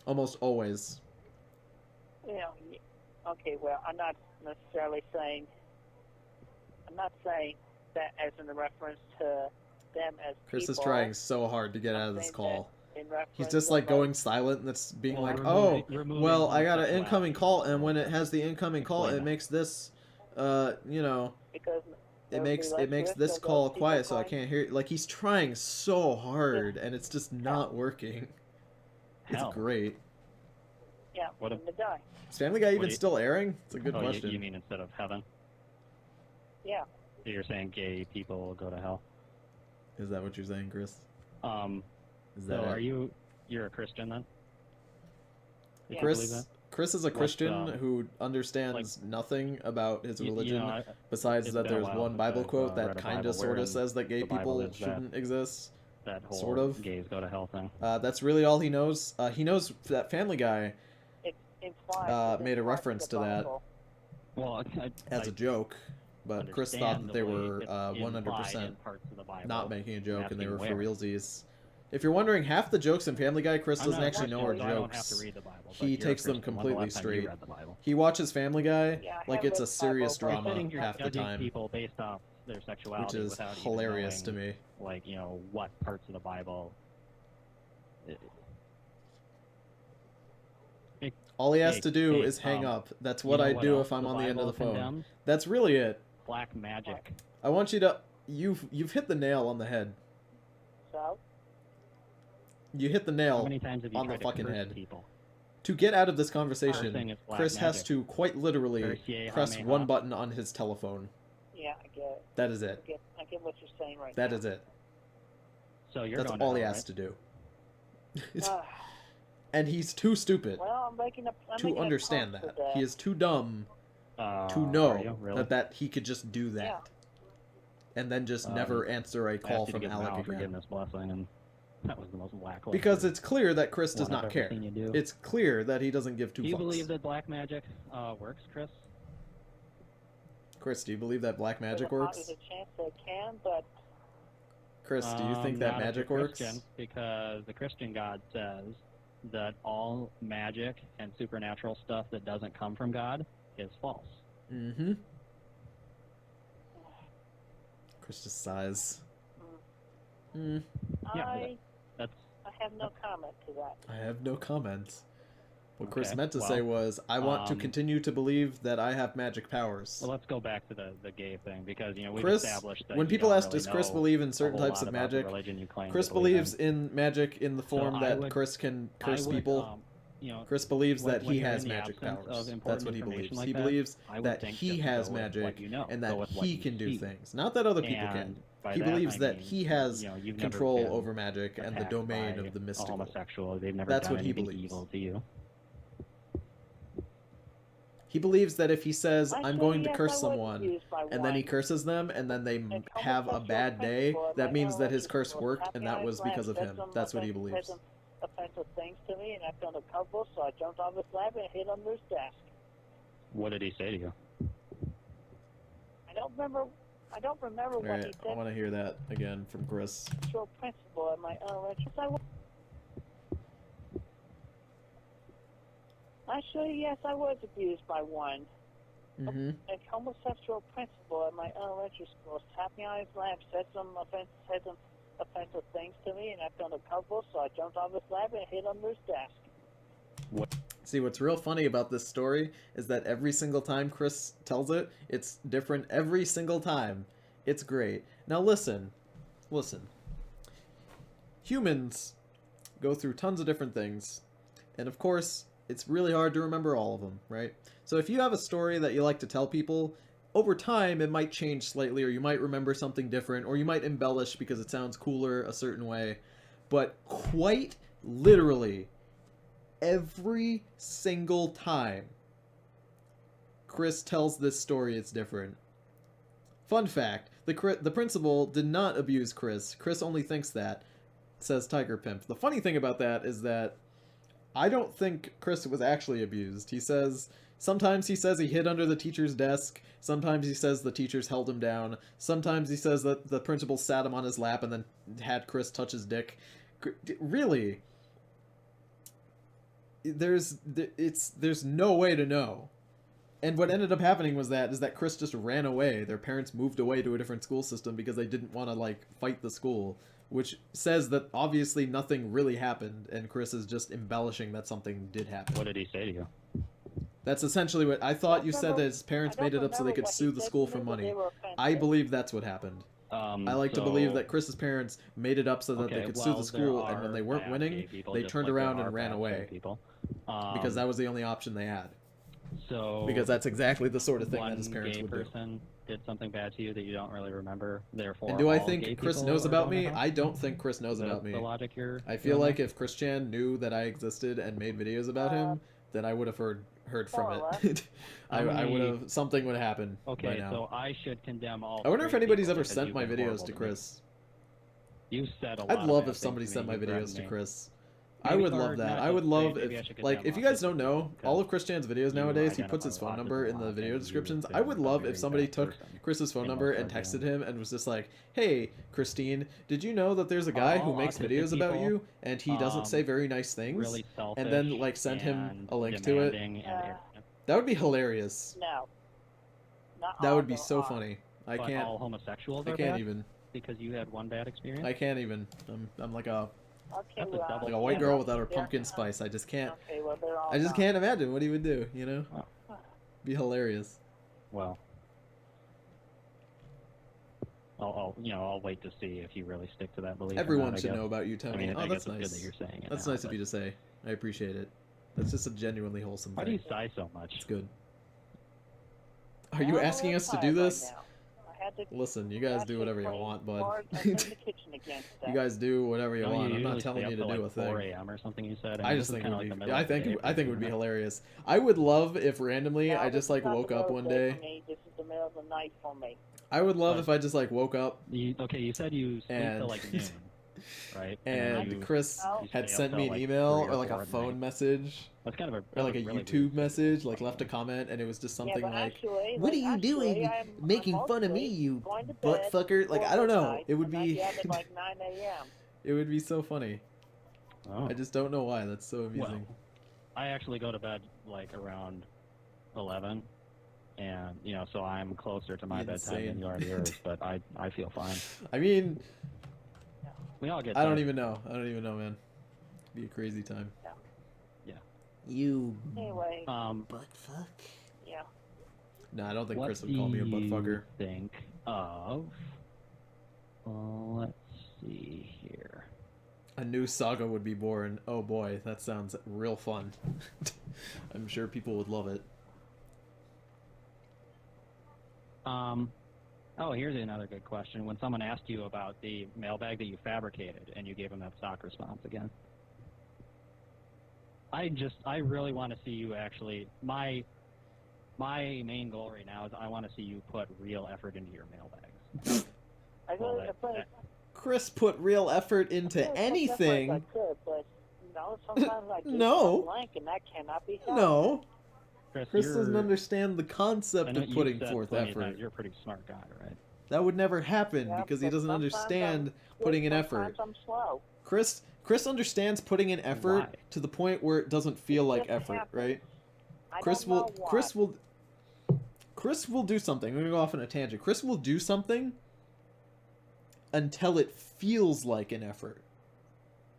Almost always. Okay, well, I'm not necessarily saying. I'm not saying that as in reference to them as Chris people. is trying so hard to get out of this saying call. that in reference He's just to, like going silent and it's being Well, like, removing well, I got an homosexuality incoming call, and is when it world has the incoming call, Explain it that. makes this, because it makes this call quiet, so I can't hear. Like he's trying so hard, and it's just not working. It's Hell. great. Yeah, What in the die. Is Family Guy What even do you- still airing? It's a good Oh, question. you mean instead of heaven? Yeah. So you're saying gay people go to hell? Is that what you're saying, Chris? Is So that are it? you're a Christian then? Did you believe Chris? that? Chris is a What, Christian who understands nothing about his religion. Besides it's that, been a there's while one since Bible I've, quote that read a kind Bible of sort wherein of says that gay the Bible people is that- shouldn't exist. that whole Sort of. gays go to hell thing. That's really all he knows. He knows that Family Guy It implies made a reference to that Well, as a joke, but Chris thought that they were 100% not making a joke and they were for realsies. If you're wondering, half the jokes in Family Guy, Chris doesn't actually know are I don't have to jokes. read the Bible. but He you're a takes them Christian. When's the completely last time you straight. read the Bible? He watches Family Guy Yeah, I like have it's a read serious the Bible. You're drama sitting here half the judging time, people based off their sexuality which is without even hilarious to knowing, me. like, what parts of the Bible. All he has Hey, to do hey, is hang up. That's you what know I do else if I'm the on the end of the Bible phone. condemns? That's really it. Black magic. I want you to. You've hit the nail on the head. So, You hit the How nail many times have you on the tried fucking to curse head. people? To get out of this First conversation. thing is black Chris has magic. to quite literally Curse press ye, one Hameha. button on his telephone. yeah, I get it. That is it. I get what you're saying right That now. is it. So you're That's going all to he hell, has to do. Ah, And he's too stupid well, I'm making to understand a post that. for He is too dumb right? to Are know you? Really? that he could just do that. Yeah. And then just never answer a I call asked you to from give Alec Mal again. forgiveness blessing, and That was the most lackluster. Because it's clear that Chris does one I've not ever care. seen you do. It's clear that he doesn't give two Do you fucks. believe that black magic works, Chris? Chris, do you believe that black magic There's works? a chance they can, but Chris, do you think that Not if magic you're works? Christian, because the Christian God says that all magic and supernatural stuff that doesn't come from God is false. Mm-hmm. Chris just sighs. Mm. Yeah, that's I have no comment to that. I have no comment. What Chris Okay, meant to well, say was, I want to um, continue to believe that I have magic powers. well. Let's go back to the gay thing, because we've Chris, established that when you people don't ask, really does Chris know believe in a certain whole types lot of about the magic? religion you claim Chris to believe believes in magic in the form I that would- Chris can I curse would, people. you know, Chris believes when- that when he you're has in the magic absence of powers. important That's what he information believes. like He that, believes I would that think he just has go with magic what you know, and go that with what he you can do see. things. Not that other people And can. by He that, believes I that mean, he has you've never control been over magic and the attacked domain by of the a mystical. homosexual. They've never That's done what he anything believes. evil to you. He believes that if he says, I'm going to yes, curse I was someone, abused by and then he one. curses them, and then they And have a homosexual bad day, principal at that my means that his elementary curse school worked, tapped and me that on was his lap, because of said him. some That's what he offensive- believes. said some offensive things to me, and I felt uncomfortable, so I jumped off his lap and hid under his desk. What did he say to you? I don't remember what he Alright, I said. want to hear that again from Chris. Actual principal at my elementary school. Actually, yes, I was abused by one. Mm-hmm. A homosexual principal at my elementary school tapped me on his lap, said some offensive things to me, and I felt uncomfortable, so I jumped off his lap and hid under his desk. See, what's real funny about this story is that every single time Chris tells it, it's different every single time. It's great. Now listen. Humans go through tons of different things, and of course, it's really hard to remember all of them, right? So if you have a story that you like to tell people, over time it might change slightly, or you might remember something different, or you might embellish because it sounds cooler a certain way. But quite literally, every single time Chris tells this story, it's different. Fun fact, the principal did not abuse Chris. Chris only thinks that, says Tiger Pimp. The funny thing about that is that I don't think Chris was actually abused. Sometimes he says he hid under the teacher's desk. Sometimes he says the teachers held him down. Sometimes he says that the principal sat him on his lap and then had Chris touch his dick. Really? There's no way to know. And what ended up happening is that Chris just ran away. Their parents moved away to a different school system because they didn't want to fight the school, which says that obviously nothing really happened, and Chris is just embellishing that something did happen. What did he say to you? That's essentially what I thought. You said that his parents I don't made it up so they remember could what sue he the said school to for me, but money. they were offensive. I believe that's what happened. I like to believe that Chris's parents made it up so that they could sue the school, and when they weren't winning, they turned around and ran away. Because that was the only option they had. So Because that's exactly the sort of thing one that his parents gay would do. person did something bad to you that you don't really remember. Therefore, And do I all think gay Chris people knows are about going me? to hell? I don't think Chris knows The- about me. The logic you're I feel doing like there? if Chris Chan knew that I existed and made videos about him, then I would have heard from More or it. I would have, something would happen by Okay, now. so I should condemn all. I wonder if straight anybody's people ever because sent you've my been videos horrible to me. Chris. You said a lot. I'd of love bad if somebody things sent my me. You videos threatened to me. Chris. I Maybe would start love that. not I to would say love maybe I should if, condemn if you guys autism don't know, because all of Chris Chan's videos you nowadays, he identify puts his with phone autism number a in the lot, video and descriptions. you've I would been a love very if somebody bad took person Chris's phone in number most and ways, texted yeah. him and was just like, "Hey, Christine, did you know that there's a guy who all makes autistic videos about people, you and he doesn't say very nice things?" Really selfish and then send him and a link to it. demanding and arrogant. That would be hilarious. No. Not That all would be of them so are. funny. I But can't. all homosexuals I are can't bad even. because you had one bad experience. I can't even. I'm like a Okay, That's a well, double like a white Yeah, girl without her they're- pumpkin spice. I just can't. Okay, well, they're all I just not. can't imagine what he would do. You know, Wow. be hilarious. Well, I'll wait to see if you really stick to that belief. or Everyone not, I should guess. know about you, Tony. I mean, Oh, I that's guess it's nice. good that you're saying it. That's now, nice of but you to say. I appreciate it. That's just a genuinely wholesome Why do thing. you sigh so much? It's good. Are I'm you a asking little us to tired do right this? now. I had to Listen, you guys do actually whatever you clean want, bud. hard and in the kitchen again You today. guys do whatever you Don't want. I'm usually not telling stay you to up till, do a like 4 thing. a.m. or something you said? I mean, just this is think it kinda would like the be. middle I of the think. day I think it would for be you, hilarious. I would love if randomly No, I this just is like not the woke up middle one of the day day. for me. This is the middle of the night for me. I would love What? if I just like woke up Okay, you said you sleep and till like noon. right? And then Chris Oh. you had stay up sent till, me an like, email 3 or like a 4 at phone night. message That's kind of a or like a really YouTube weird message, like situation. left a comment, and it was just Yeah, something but like, actually, What are you actually, doing? I'm Making fun of me, mostly you going to butt bed fucker. Like, before I don't know. midnight, It would and I be get up at like 9 a.m. it would be so funny. Oh. I just don't know why. That's so amusing. Well, I actually go to bed like around 11, and so I'm closer to my bedtime Insane. than you are to yours. But I feel fine. I mean, We all get. I don't there. even know. I don't even know, man. It'd be a crazy time. You Anyway, butt fuck. yeah. No, I don't think What Chris would call me a butt do you fucker. think of? Let's see here. A new saga would be born. Oh boy, that sounds real fun. I'm sure people would love it. Oh, here's another good question. When someone asked you about the mailbag that you fabricated and you gave them that stock response again. I really want to see you actually. My main goal right now is I want to see you put real effort into your mailbags. I Well, really, that- Chris put real effort into anything. I could, but sometimes I do No. blank, and that cannot be helped. No, Chris doesn't you're- understand the I concept know of you've putting said forth plenty of effort. times You're a pretty smart guy, right? That would never happen Yeah, because he but doesn't sometimes understand I'm putting in good, effort. sometimes I'm slow. Chris understands putting in effort Why? to the point where it doesn't feel like just effort, happens. right? I Chris don't know will why. Chris will do something. I'm gonna go off on a tangent. Chris will do something until it feels like an effort.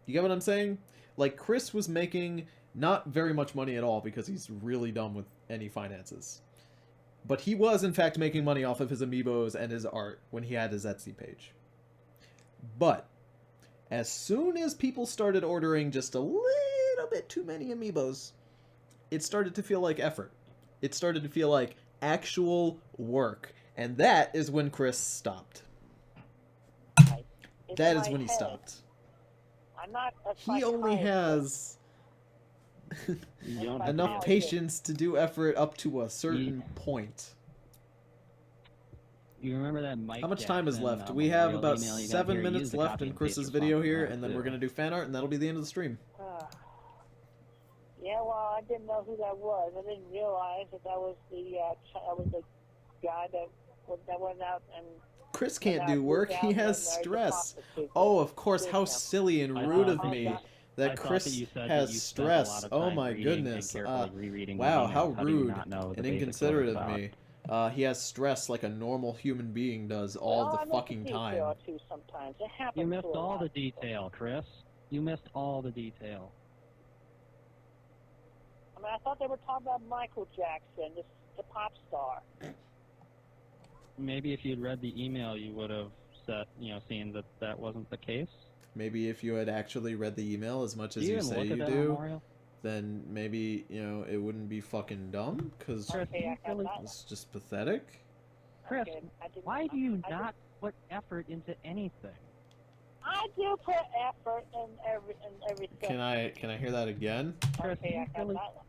You get what I'm saying? Like Chris was making not very much money at all because he's really dumb with any finances. But he was in fact making money off of his amiibos and his art when he had his Etsy page. But as soon as people started ordering just a little bit too many amiibos, it started to feel like effort. It started to feel like actual work. And that is when Chris stopped. It's That in is my when he head. stopped. I'm not a He only psychiatrist. has You don't have to enough be- patience to do effort up to a certain point. You remember that Mike How much time is Jackson, left? We have memorial about email you got 7 here? minutes Use the left copy in and paste Chris's response video from here, that, and then too. we're going to do fan art, and that'll be the end of the stream. Yeah, well, I didn't know who that was. I didn't realize that was the guy that went out and. Chris can't went do out work. down He there has and married the stress. prostitute Oh, that of course. did How him. silly and I rude thought of that me you- I I that thought Chris that you said that has you spent a lot stress. of Oh time my reading goodness. and carefully rereading the Wow, emails. how How do you rude not know the and basics inconsiderate of what of it's me. He has stress like a normal human being does all Well, the I miss fucking detail time. or two sometimes. It happens. You missed to a all lot the of people. detail, Chris. You missed all the detail. I mean, I thought they were talking about Michael Jackson, the pop star. Maybe if you'd read the email, you would have seen that that wasn't the case. Maybe if you had actually read the email as much as Do you you even say look you at that do, memorial? then maybe, it wouldn't be fucking dumb, because Chris, Okay, I got really- that. it's just pathetic. Chris, Okay, I didn't- why do you I not put effort into anything? I do put effort in everything. Can I hear that again? Chris, Okay, I you got really- that one.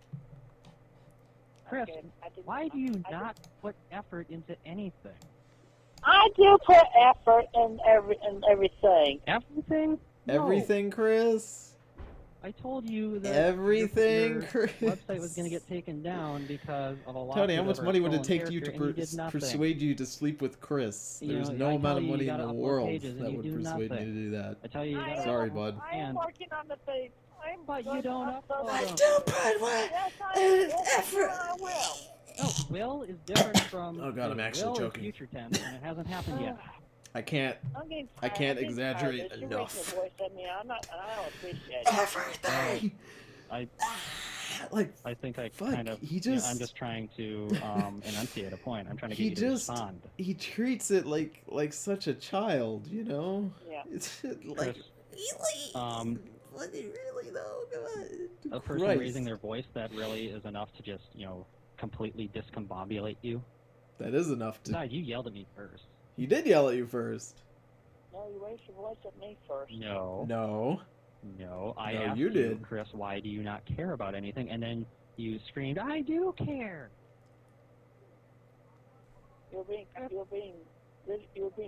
Chris, Okay, I didn't- why do you I not put effort into anything? I do put effort in everything. Everything? No. Everything, Chris? I told you that Everything, your Chris? website was going to get taken down because of a lot. Tony, how much money would it take you to persuade you to sleep with Chris? You There's know, no I amount tell of you, money you in the gotta upload world pages and that you would do persuade me to nothing. do that. I tell you, you gotta Sorry, upload bud. I am and- working on the page. But you don't upload I them. Do put what? Yes, I will. No, will is different from. Oh, God, I'm actually will joking. Is future tense, and it hasn't happened yet. I can't. I'm getting I tired. can't I'm getting exaggerate tired of this. You're enough. raising your voice at me. I don't appreciate it. Everything. Like, I think I fuck, kind of. he just- I'm just trying to enunciate a point. I'm trying to get he you to just respond. he treats it like such a child, you know? Yeah. It's like Chris, Really? Really though? Come on. a person Christ. raising their voice, that really is enough to just completely discombobulate you. that is enough to. Besides, you yelled at me first. He did yell at you first. No, you raised your voice at me first. No. No. I No, asked you did. Chris, why do you not care about anything? And then you screamed, I do care. You're being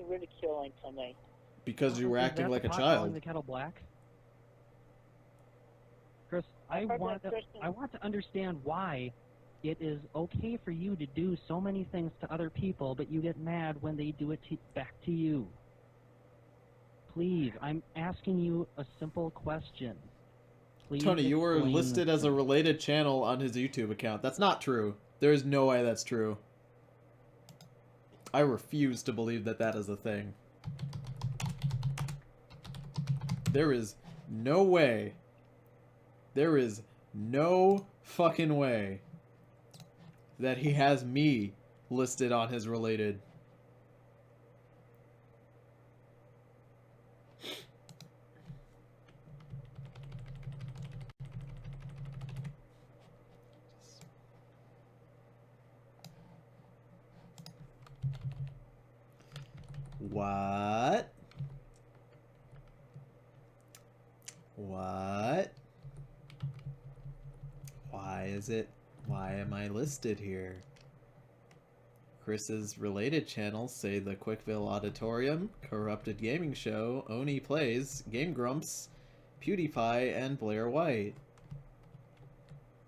ridiculing to me. Because you were Is acting that like the a pot calling child. the kettle black? Chris, I heard that Kristen- I want to understand why it is okay for you to do so many things to other people, but you get mad when they do it back to you. Please, I'm asking you a simple question. Please Tony, you were explain listed this as to a me. related channel on his YouTube account. That's not true. There is no way that's true. I refuse to believe that that is a thing. There is no way. There is no fucking way that he has me listed on his related. What? What? Why is it? Why am I listed here? Chris's related channels say the Quickville Auditorium, Corrupted Gaming Show, Oni Plays, Game Grumps, PewDiePie, and Blair White.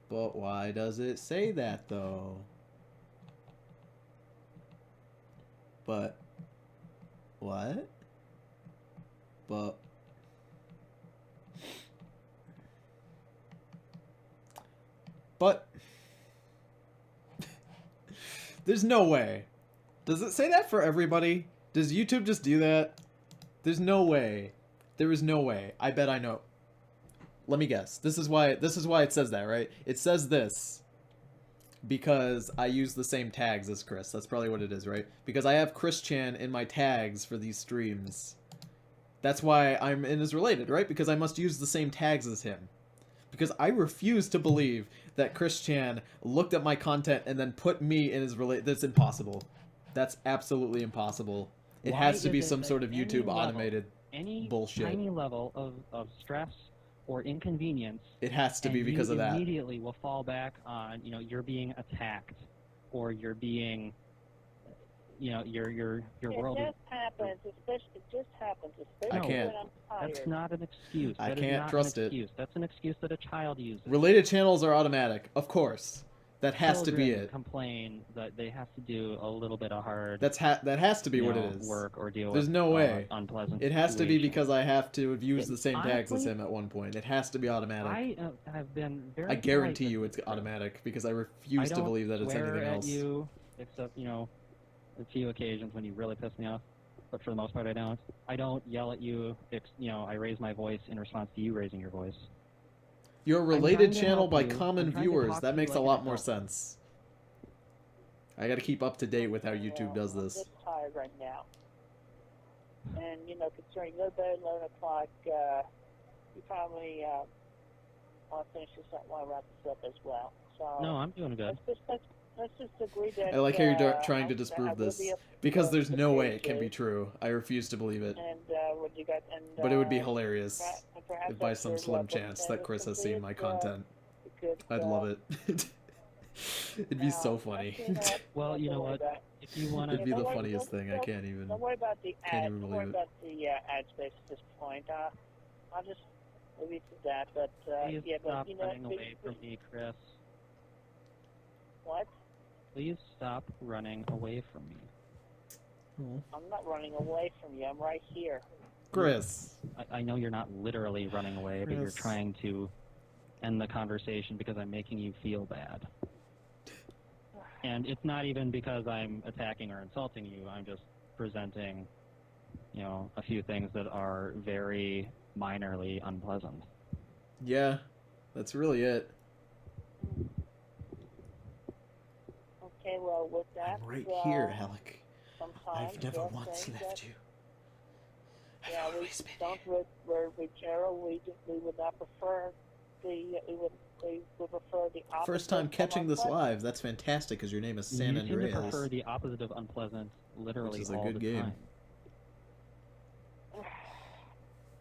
But why does it say that though? But what? But there's no way. Does it say that for everybody? Does YouTube just do that? There's no way. There is no way. I bet I know. Let me guess. This is why it says that, right? It says this because I use the same tags as Chris. That's probably what it is, right? Because I have Chris Chan in my tags for these streams. That's why I'm in his related, right? Because I must use the same tags as him. Because I refuse to believe that Chris Chan looked at my content and then put me in his related. That's impossible. That's absolutely impossible. It Why has to is be it some that sort of any YouTube level, automated any bullshit. tiny level of stress or inconvenience, It has to be and because you of that. immediately will fall back on, you're being attacked, or you're being, your world It is. just happens, especially. It just happens, I especially can't. when I'm tired. That's not an excuse. I That is can't not trust an it. excuse. That's an excuse that a child uses. Related channels are automatic, of course. That has to be Children it. complain that they have to do a little bit of hard That has to be what it is. work or deal There's with no way. unpleasant It has to be situations. because I have to have used the same tags as Honestly, him at one point. It has to be automatic. I have been very. I guarantee polite you with it's you, Chris. automatic because I I refuse to don't believe that it's swear anything at else. you, except a few occasions when you really piss me off. But for the most part, I don't. I don't yell at you. I raise my voice in response to you raising your voice. You're a I'm related trying to channel help by you. common I'm trying to viewers. talk That to you makes a like an lot more adult. sense. I gotta keep up to date with how YouTube does I'm this. just tired right now. And, considering a little bit 11 o'clock, you probably want to finish this up, want to wrap this up as well. So No, I'm doing good. let's just agree that. I like how you're trying to I disprove will this. be up Because for there's the no way it can be pages. true. I refuse to believe it. And what you got? And But it would be hilarious perhaps if by after, some slim book chance 10 that is Chris has seen my completed, content. you could, I'd love it. It'd be so funny. Well, you know what? If you want It'd be to, the don't worry- funniest don't- thing. I don't- can't even. Don't worry about the Can't ad. even Don't worry believe it. about the ad space at this point. I'll just leave it to that. But please yeah, stop but running away from me, Chris. What? Please stop running away from me. I'm not running away from you. I'm right here. Chris. I know you're not literally running away, but you're Chris. trying to end the conversation because I'm making you feel bad. And it's not even because I'm attacking or insulting you. I'm just presenting, a few things that are very minorly unpleasant. Yeah, that's really it. Okay, well, with that, I'm right here, Alec. sometimes I've never there are once things left that, you. Yeah, I've we always been don't. here. Gerald, we would not prefer we would prefer the opposite. First time of catching this unpleasant. live. That's fantastic because your name is San you seem to Andreas. prefer the opposite of unpleasant literally Which is a all good the game. time.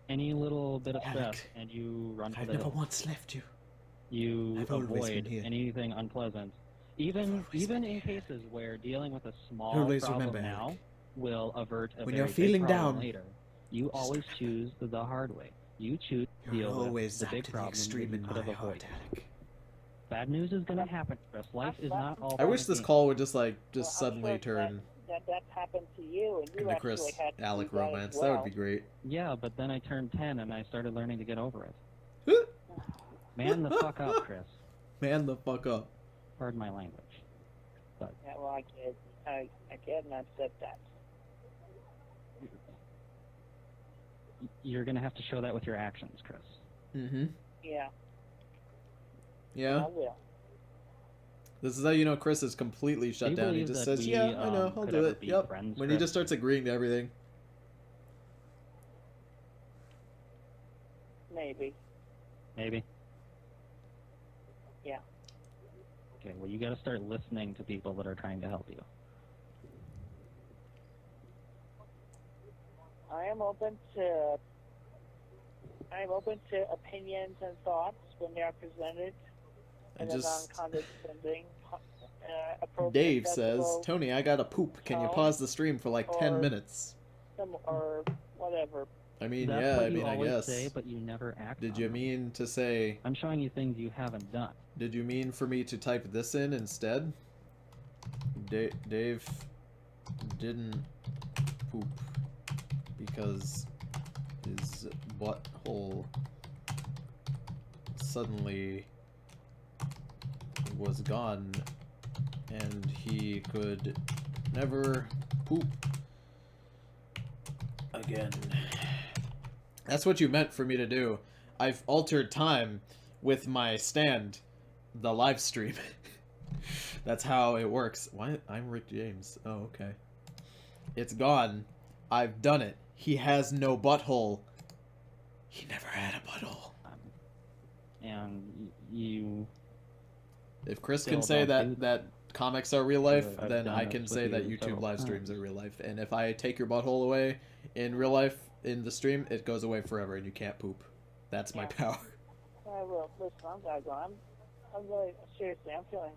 Any little bit of stress Alec, and you run for I've the never hills. once left you. You I've always avoid been here. anything unpleasant. I've Even always been in here. cases where dealing with a small Always problem remember, now Alec, will avert a when very you're big feeling problem down, later. You always choose the hard way. You choose to You're deal always with the zapped big to the problems that extreme you in could my have heart, avoided. Alec. Bad news is going to happen, Chris. Life is not all I wish this fun call would just Well, suddenly I'm sure turn that happened to you, and you into actually Chris had to Alec do that as romance. well. That would be great. and yeah, but then I turned 10 and I started learning to get over it. Man the fuck up, Chris. Man the fuck up. Pardon my language. Yeah, well, I get and I've said that. You're going to have to show that with your actions, Chris. Mm-hmm. Yeah, Yeah. I will. This is how you know Chris is completely Do shut you down. He believe just that says, we, yeah, I know, I'll could do ever it. be Yep. friends, When he Chris? just starts agreeing to everything. Maybe. Maybe? Yeah. Okay, well, you got to start listening to people that are trying to help you. I am open to opinions and thoughts when they are presented in a non-condescending, appropriate, Dave says, acceptable Tony, I gotta poop. Can you tone pause the stream for like 10 or- minutes? or whatever. I mean, That's yeah, what I you mean, I always guess. say, but you never act Did on you them. mean to say, I'm showing you things you haven't done. did you mean for me to type this in instead? Dave didn't poop because his butthole suddenly was gone and he could never poop again. That's what you meant for me to do. I've altered time with my stand, the live stream. That's how it works. Why? I'm Rick James. Oh, okay. It's gone. I've done it. He has no butthole. He never had a butthole. And you... If Chris Still can say don't do that comics are real life, I've then done I this can with say that you YouTube several live streams times. are real life. And if I take your butthole away in real life, in the stream, it goes away forever and you can't poop. That's my power. I will. Listen, I'm gonna go. I'm really, seriously, I'm feeling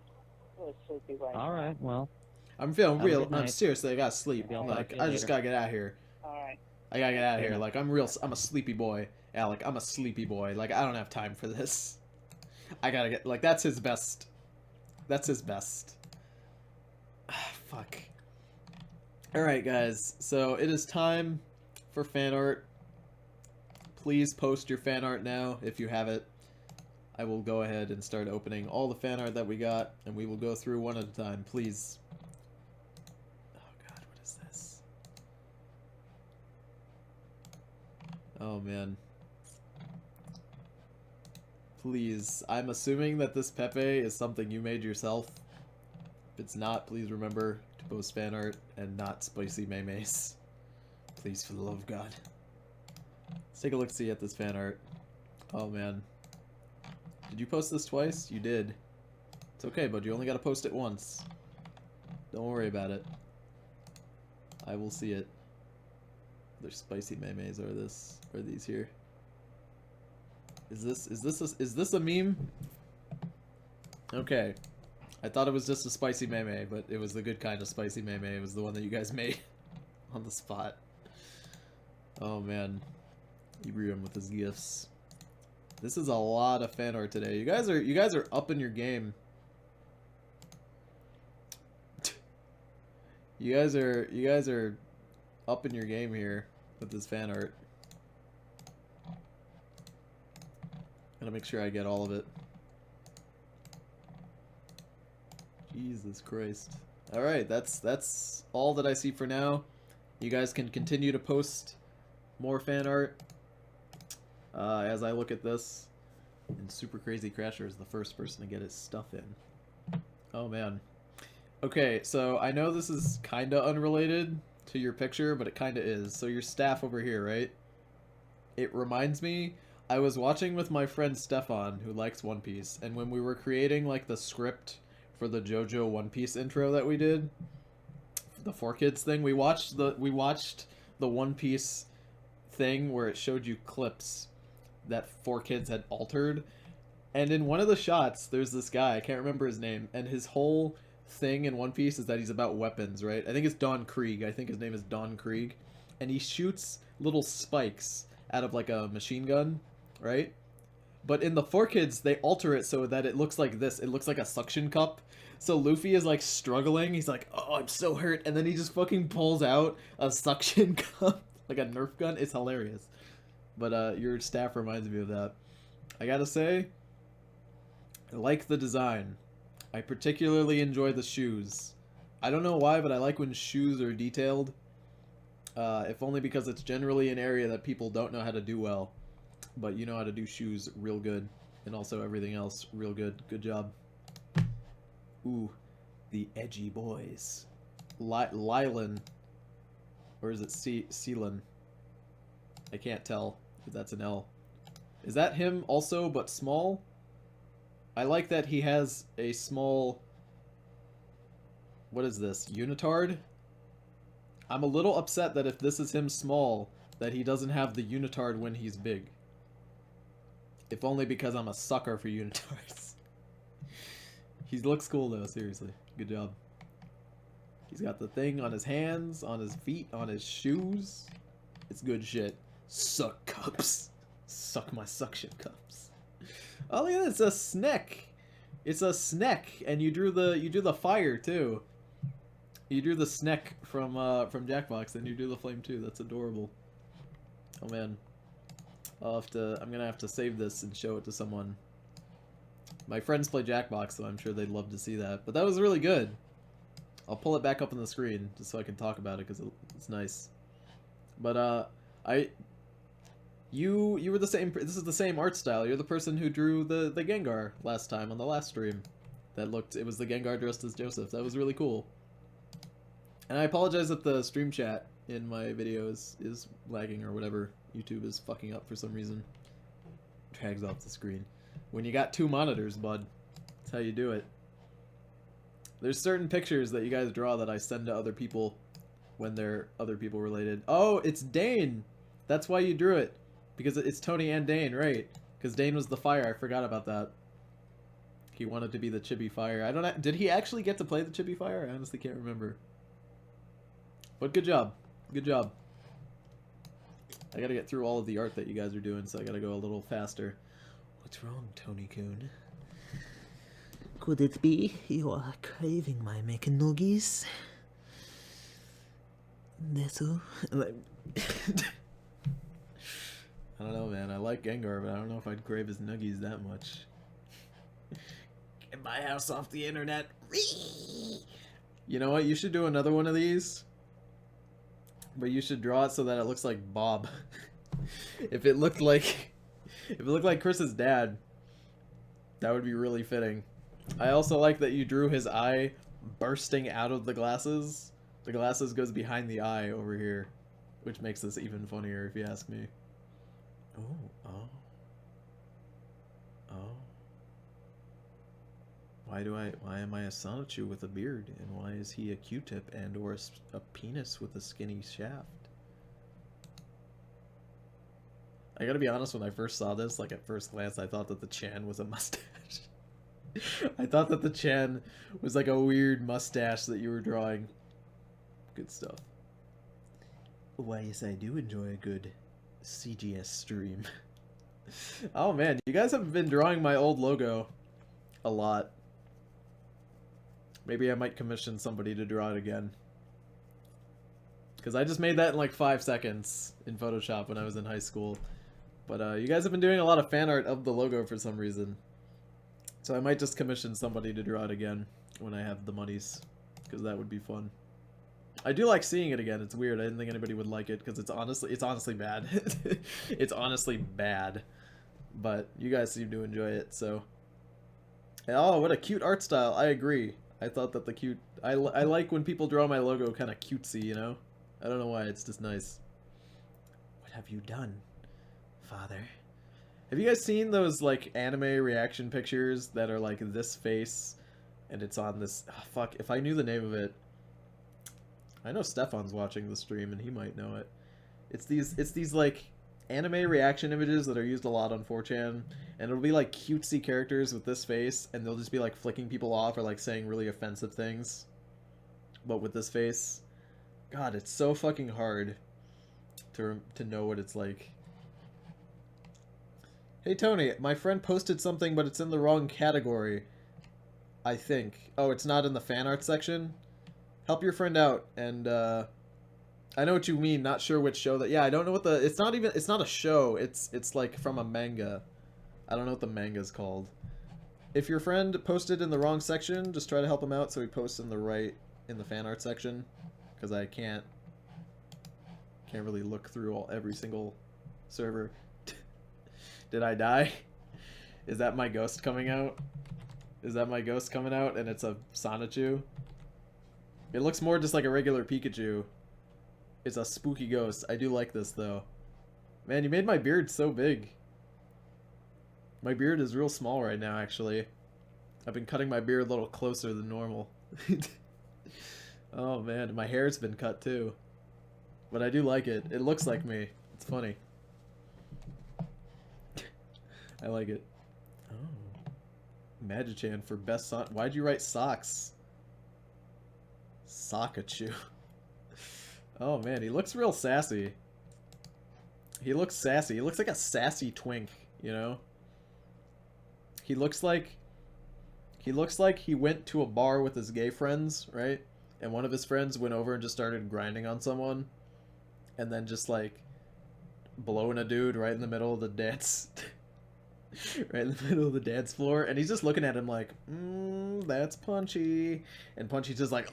really sleepy right now. All right, well, I'm feeling Have a real. good I'm night. seriously. I gotta sleep. Maybe I'll talk Like to you I just later. gotta get out of here. All right. I gotta get out of here. Yeah. Like I'm real. I'm a sleepy boy, Alec. I'm a sleepy boy. Like I don't have time for this. I gotta get. Like that's his best. That's his best. Fuck. All right, guys. So it is time for fan art. Please post your fan art now if you have it. I will go ahead and start opening all the fan art that we got, and we will go through one at a time. Please. Oh God, what is this? Oh man. Please. I'm assuming that this Pepe is something you made yourself. If it's not, please remember to post fan art and not spicy maymays. Please, for the love of God. Let's take a look-see at this fan art. Oh man. Did you post this twice? You did. It's okay, bud. You only gotta post it once. Don't worry about it. I will see it. They're spicy maymays are these here. Is this a meme? Okay. I thought it was just a spicy meme, but it was the good kind of spicy meme. It was the one that you guys made on the spot. Oh man. Ibrium with his gifts. This is a lot of fan art today. You guys are up in your game. You guys are up in your game here with this fan art. Gotta make sure I get all of it. Jesus Christ. Alright, that's all that I see for now. You guys can continue to post more fan art as I look at this. And Super Crazy Crasher is the first person to get his stuff in. Oh man. Okay, so I know this is kinda unrelated to your picture, but it kinda is. So your staff over here, right? It reminds me, I was watching with my friend Stefan, who likes One Piece, and when we were creating like the script for the JoJo One Piece intro that we did, the 4Kids thing, we watched the One Piece thing where it showed you clips that 4Kids had altered, and in one of the shots there's this guy, I can't remember his name, and his whole thing in One Piece is that he's about weapons, right? I think it's Don Krieg. I think his name is Don Krieg. And he shoots little spikes out of like a machine gun, right? But in the 4Kids, they alter it so that it looks like this. It looks like a suction cup. So Luffy is like struggling. He's like, oh, I'm so hurt. And then he just fucking pulls out a suction cup, like a Nerf gun. It's hilarious. But your staff reminds me of that. I gotta say, I like the design. I particularly enjoy the shoes. I don't know why, but I like when shoes are detailed. If only because it's generally an area that people don't know how to do well. But you know how to do shoes real good. And also everything else real good. Good job. Ooh, the edgy boys. Lylan. Or is it Celan? I can't tell if that's an L. Is that him also, but small? I like that he has a small... What is this? Unitard? I'm a little upset that if this is him small, that he doesn't have the unitard when he's big. If only because I'm a sucker for unitards. He looks cool though, seriously. Good job. He's got the thing on his hands, on his feet, on his shoes. It's good shit. Suck cups. Suck my suction cups. Oh look at this, it's a snack. It's a snack, and you drew the fire too. You drew the snack from Jackbox, and you drew the flame too. That's adorable. Oh man. I'm gonna have to save this and show it to someone. My friends play Jackbox, so I'm sure they'd love to see that. But that was really good. I'll pull it back up on the screen just so I can talk about it because it's nice. But you were the same. This is the same art style. You're the person who drew the Gengar last time on the last stream. It was the Gengar dressed as Joseph. That was really cool. And I apologize if the stream chat in my video is lagging or whatever. YouTube is fucking up for some reason. Drags off the screen. When you got 2 monitors, bud, that's how you do it. There's certain pictures that you guys draw that I send to other people when they're other people related. Oh, it's Dane! That's why you drew it. Because it's Tony and Dane, right? Because Dane was the fire. I forgot about that. He wanted to be the Chibi Fire. I don't know. Did he actually get to play the Chibi Fire? I honestly can't remember. But good job. Good job. I gotta get through all of the art that you guys are doing, so I gotta go a little faster. What's wrong, Tony-kun? Could it be you are craving my McNuggies? Nesu? I don't know, man. I like Gengar, but I don't know if I'd crave his nuggies that much. Get my house off the internet. You know what? You should do another one of these. But you should draw it so that it looks like Bob. If it looked like Chris's dad, that would be really fitting. I also like that you drew his eye bursting out of the glasses. The glasses goes behind the eye over here, which makes this even funnier if you ask me. Oh. Why am I a Sonichu with a beard? And why is he a Q-tip and or a penis with a skinny shaft? I gotta be honest, when I first saw this, like at first glance, I thought that the Chan was a mustache. I thought that the Chan was like a weird mustache that you were drawing. Good stuff. Why, yes, I do enjoy a good CGS stream. Oh man, you guys have been drawing my old logo a lot. Maybe I might commission somebody to draw it again. Because I just made that in like 5 seconds in Photoshop when I was in high school. But you guys have been doing a lot of fan art of the logo for some reason. So I might just commission somebody to draw it again when I have the monies. Because that would be fun. I do like seeing it again. It's weird. I didn't think anybody would like it because it's honestly bad. It's honestly bad. But you guys seem to enjoy it, so. Oh, what a cute art style. I agree. I thought that I like when people draw my logo kind of cutesy, you know? I don't know why, it's just nice. What have you done, father? Have you guys seen those, like, anime reaction pictures that are, like, this face, and it's on this... Oh, fuck, if I knew the name of it... I know Stefan's watching the stream, and he might know it. It's these, like, anime reaction images that are used a lot on 4chan, and it'll be like cutesy characters with this face, and they'll just be like flicking people off or like saying really offensive things, but with this face. God, it's so fucking hard to know what it's like. Hey Tony, my friend posted something, but it's in the wrong category. I think. Oh, it's not in the fan art section? Help your friend out, and I know what you mean, not sure which show that... Yeah, I don't know what the... It's not a show, it's like from a manga. I don't know what the manga's called. If your friend posted in the wrong section, just try to help him out so he posts in the fan art section. Because I can't really look through every single server. Did I die? Is that my ghost coming out? Is that my ghost coming out and it's a Sonichu? It looks more just like a regular Pikachu. It's a spooky ghost. I do like this though. Man, you made my beard so big. My beard is real small right now, actually. I've been cutting my beard a little closer than normal. Oh man, my hair's been cut too. But I do like it. It looks like me. It's funny. I like it. Oh. Magichan for best sock. Why'd you write socks? Sockachu. Oh man, he looks real sassy. He looks sassy. He looks like a sassy twink, you know? He looks like he went to a bar with his gay friends, right? And one of his friends went over and just started grinding on someone. And then just like blowing a dude right in the middle of the dance. Right in the middle of the dance floor. And he's just looking at him like, that's Punchy. And Punchy's just like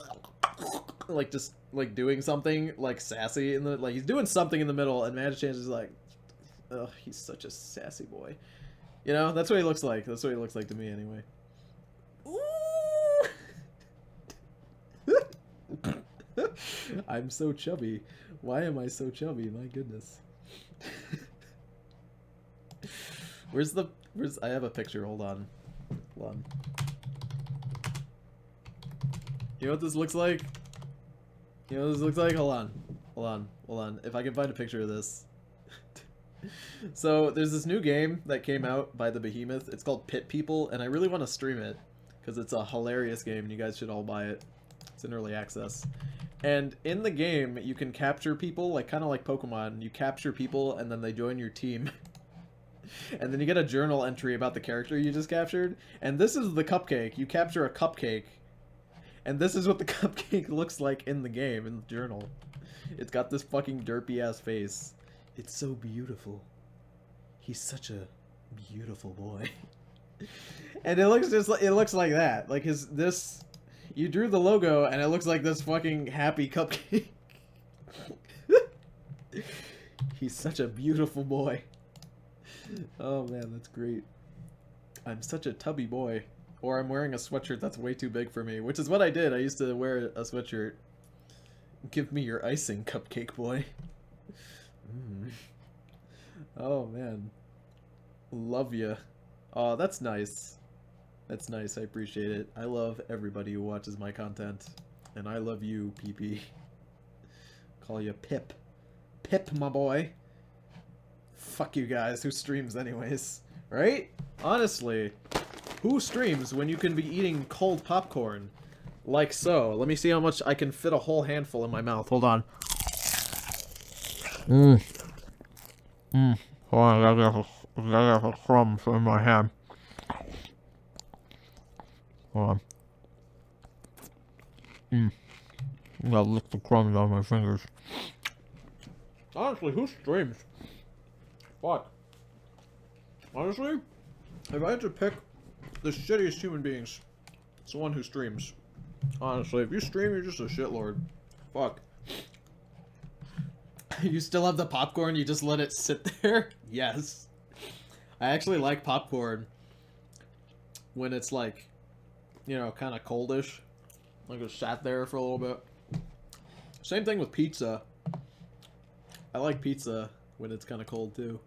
just like doing something like sassy in the, like he's doing something in the middle, and Magichan's is like, ugh, he's such a sassy boy. You know, that's what he looks like. That's what he looks like to me anyway. Ooh! I'm so chubby. Why am I so chubby? My goodness. Where's I have a picture, hold on. Hold on. You know what this looks like? You know what this looks like? Hold on. Hold on. Hold on. If I can find a picture of this. So, there's this new game that came out by the Behemoth. It's called Pit People, and I really want to stream it. Because it's a hilarious game, and you guys should all buy it. It's in early access. And in the game, you can capture people, like kind of like Pokemon. You capture people, and then they join your team. And then you get a journal entry about the character you just captured. And this is the cupcake. You capture a cupcake. And this is what the cupcake looks like in the game, in the journal. It's got this fucking derpy-ass face. It's so beautiful. He's such a beautiful boy. And it looks just like, it looks like that. Like this, you drew the logo and it looks like this fucking happy cupcake. He's such a beautiful boy. Oh man, that's great. I'm such a tubby boy. Or I'm wearing a sweatshirt that's way too big for me, which is what I did. I used to wear a sweatshirt. Give me your icing, cupcake boy. Oh man. Love ya. Oh, that's nice. That's nice, I appreciate it. I love everybody who watches my content. And I love you, PP. Call you Pip. Pip, my boy. Fuck you guys, who streams anyways? Right? Honestly, who streams when you can be eating cold popcorn? Like so. Let me see how much I can fit a whole handful in my mouth. Hold on. Hold on, I got a crumb in my hand. Hold on. I gotta lick the crumbs on my fingers. Honestly, who streams? Fuck. Honestly, if I had to pick the shittiest human beings, it's the one who streams. Honestly, if you stream, you're just a shitlord. Fuck. You still have the popcorn, you just let it sit there? Yes. I actually like popcorn when it's like, you know, kind of coldish. Like it sat there for a little bit. Same thing with pizza. I like pizza when it's kind of cold too.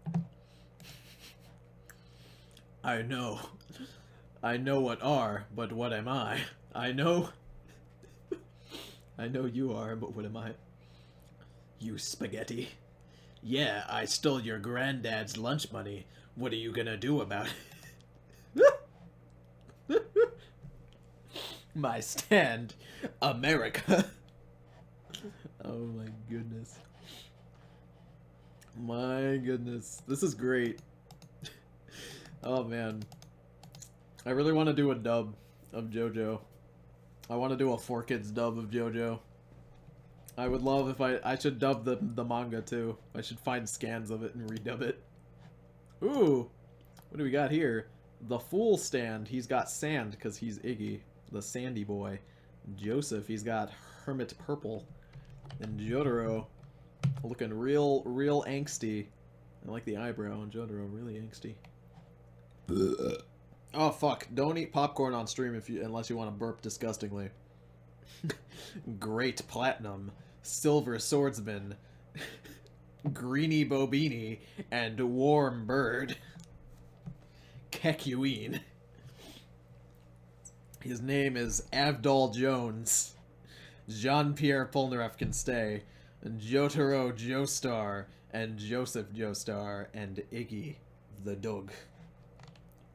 I know. I know what are, but what am I? I know. I know you are, but what am I? You spaghetti. Yeah, I stole your granddad's lunch money. What are you gonna do about it? My stand, America. Oh my goodness. My goodness. This is great. Oh man. I really want to do a dub of JoJo. I want to do a 4Kids dub of JoJo. I would love if I should dub the manga too. I should find scans of it and redub it. Ooh. What do we got here? The Fool stand. He's got sand because he's Iggy, the sandy boy. Joseph, he's got Hermit Purple. And Jotaro, looking real angsty. I like the eyebrow on Jotaro, really angsty. Oh fuck! Don't eat popcorn on stream unless you want to burp disgustingly. Great Platinum, Silver Swordsman, Greeny Bobini, and Warm Bird. Kekuin. His name is Avdol Jones. Jean-Pierre Polnareff can stay. And Jotaro Joestar. And Joseph Joestar. And Iggy the dog.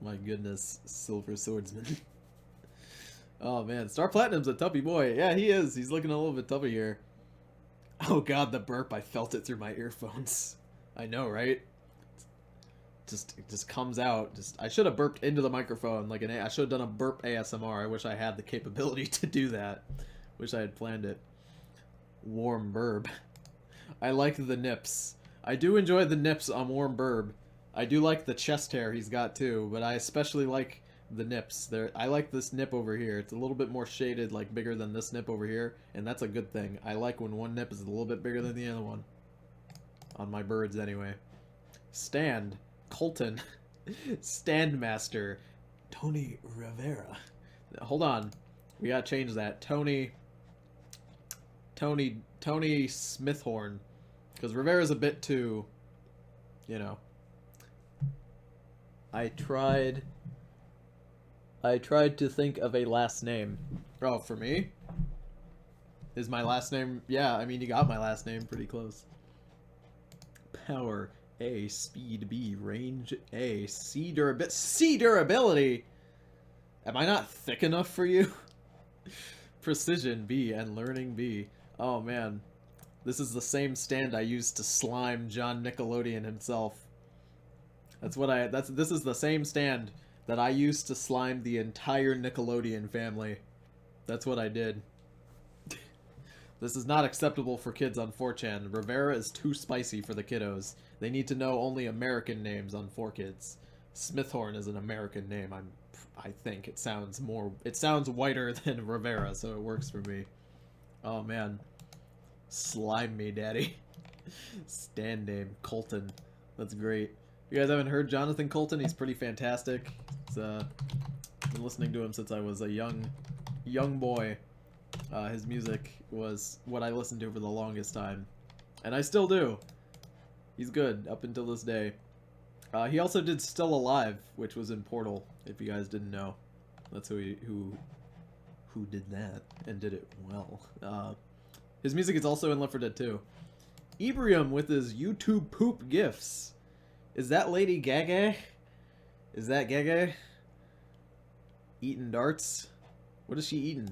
My goodness, Silver Swordsman. Oh man, Star Platinum's a tubby boy. Yeah, he is. He's looking a little bit tubby here. Oh god, the burp. I felt it through my earphones. I know, right? It just comes out. I should have burped into the microphone like I should have done a burp ASMR. I wish I had the capability to do that. Wish I had planned it. Warm Burb. I like the nips. I do enjoy the nips on Warm Burb. I do like the chest hair he's got too, but I especially like the nips. I like this nip over here. It's a little bit more shaded, like bigger than this nip over here, and that's a good thing. I like when one nip is a little bit bigger than the other one. On my birds, anyway. Stand. Colton. Standmaster. Tony Rivera. Hold on. We gotta change that. Tony Smithhorn. Because Rivera's a bit too, you know. I tried to think of a last name. Oh, for me? Is my last name? Yeah, I mean, you got my last name pretty close. Power A, speed B, range A, C durability. Am I not thick enough for you? Precision B and learning B. Oh man, this is the same stand I used to slime John Nickelodeon himself. This is the same stand that I used to slime the entire Nickelodeon family. That's what I did. This is not acceptable for kids on 4chan. Rivera is too spicy for the kiddos. They need to know only American names on 4Kids. Smithhorn is an American name. I think it sounds whiter than Rivera, so it works for me. Oh man. Slime me, daddy. Stand name, Colton. That's great. You guys haven't heard Jonathan Colton? He's pretty fantastic. Been listening to him since I was a young boy. His music was what I listened to for the longest time. And I still do. He's good, up until this day. He also did Still Alive, which was in Portal, if you guys didn't know. That's who did that, and did it well. His music is also in Left 4 Dead 2. Ebrium with his YouTube poop gifts. Is that Lady Gaga? Is that Gaga? Eating darts? What is she eating?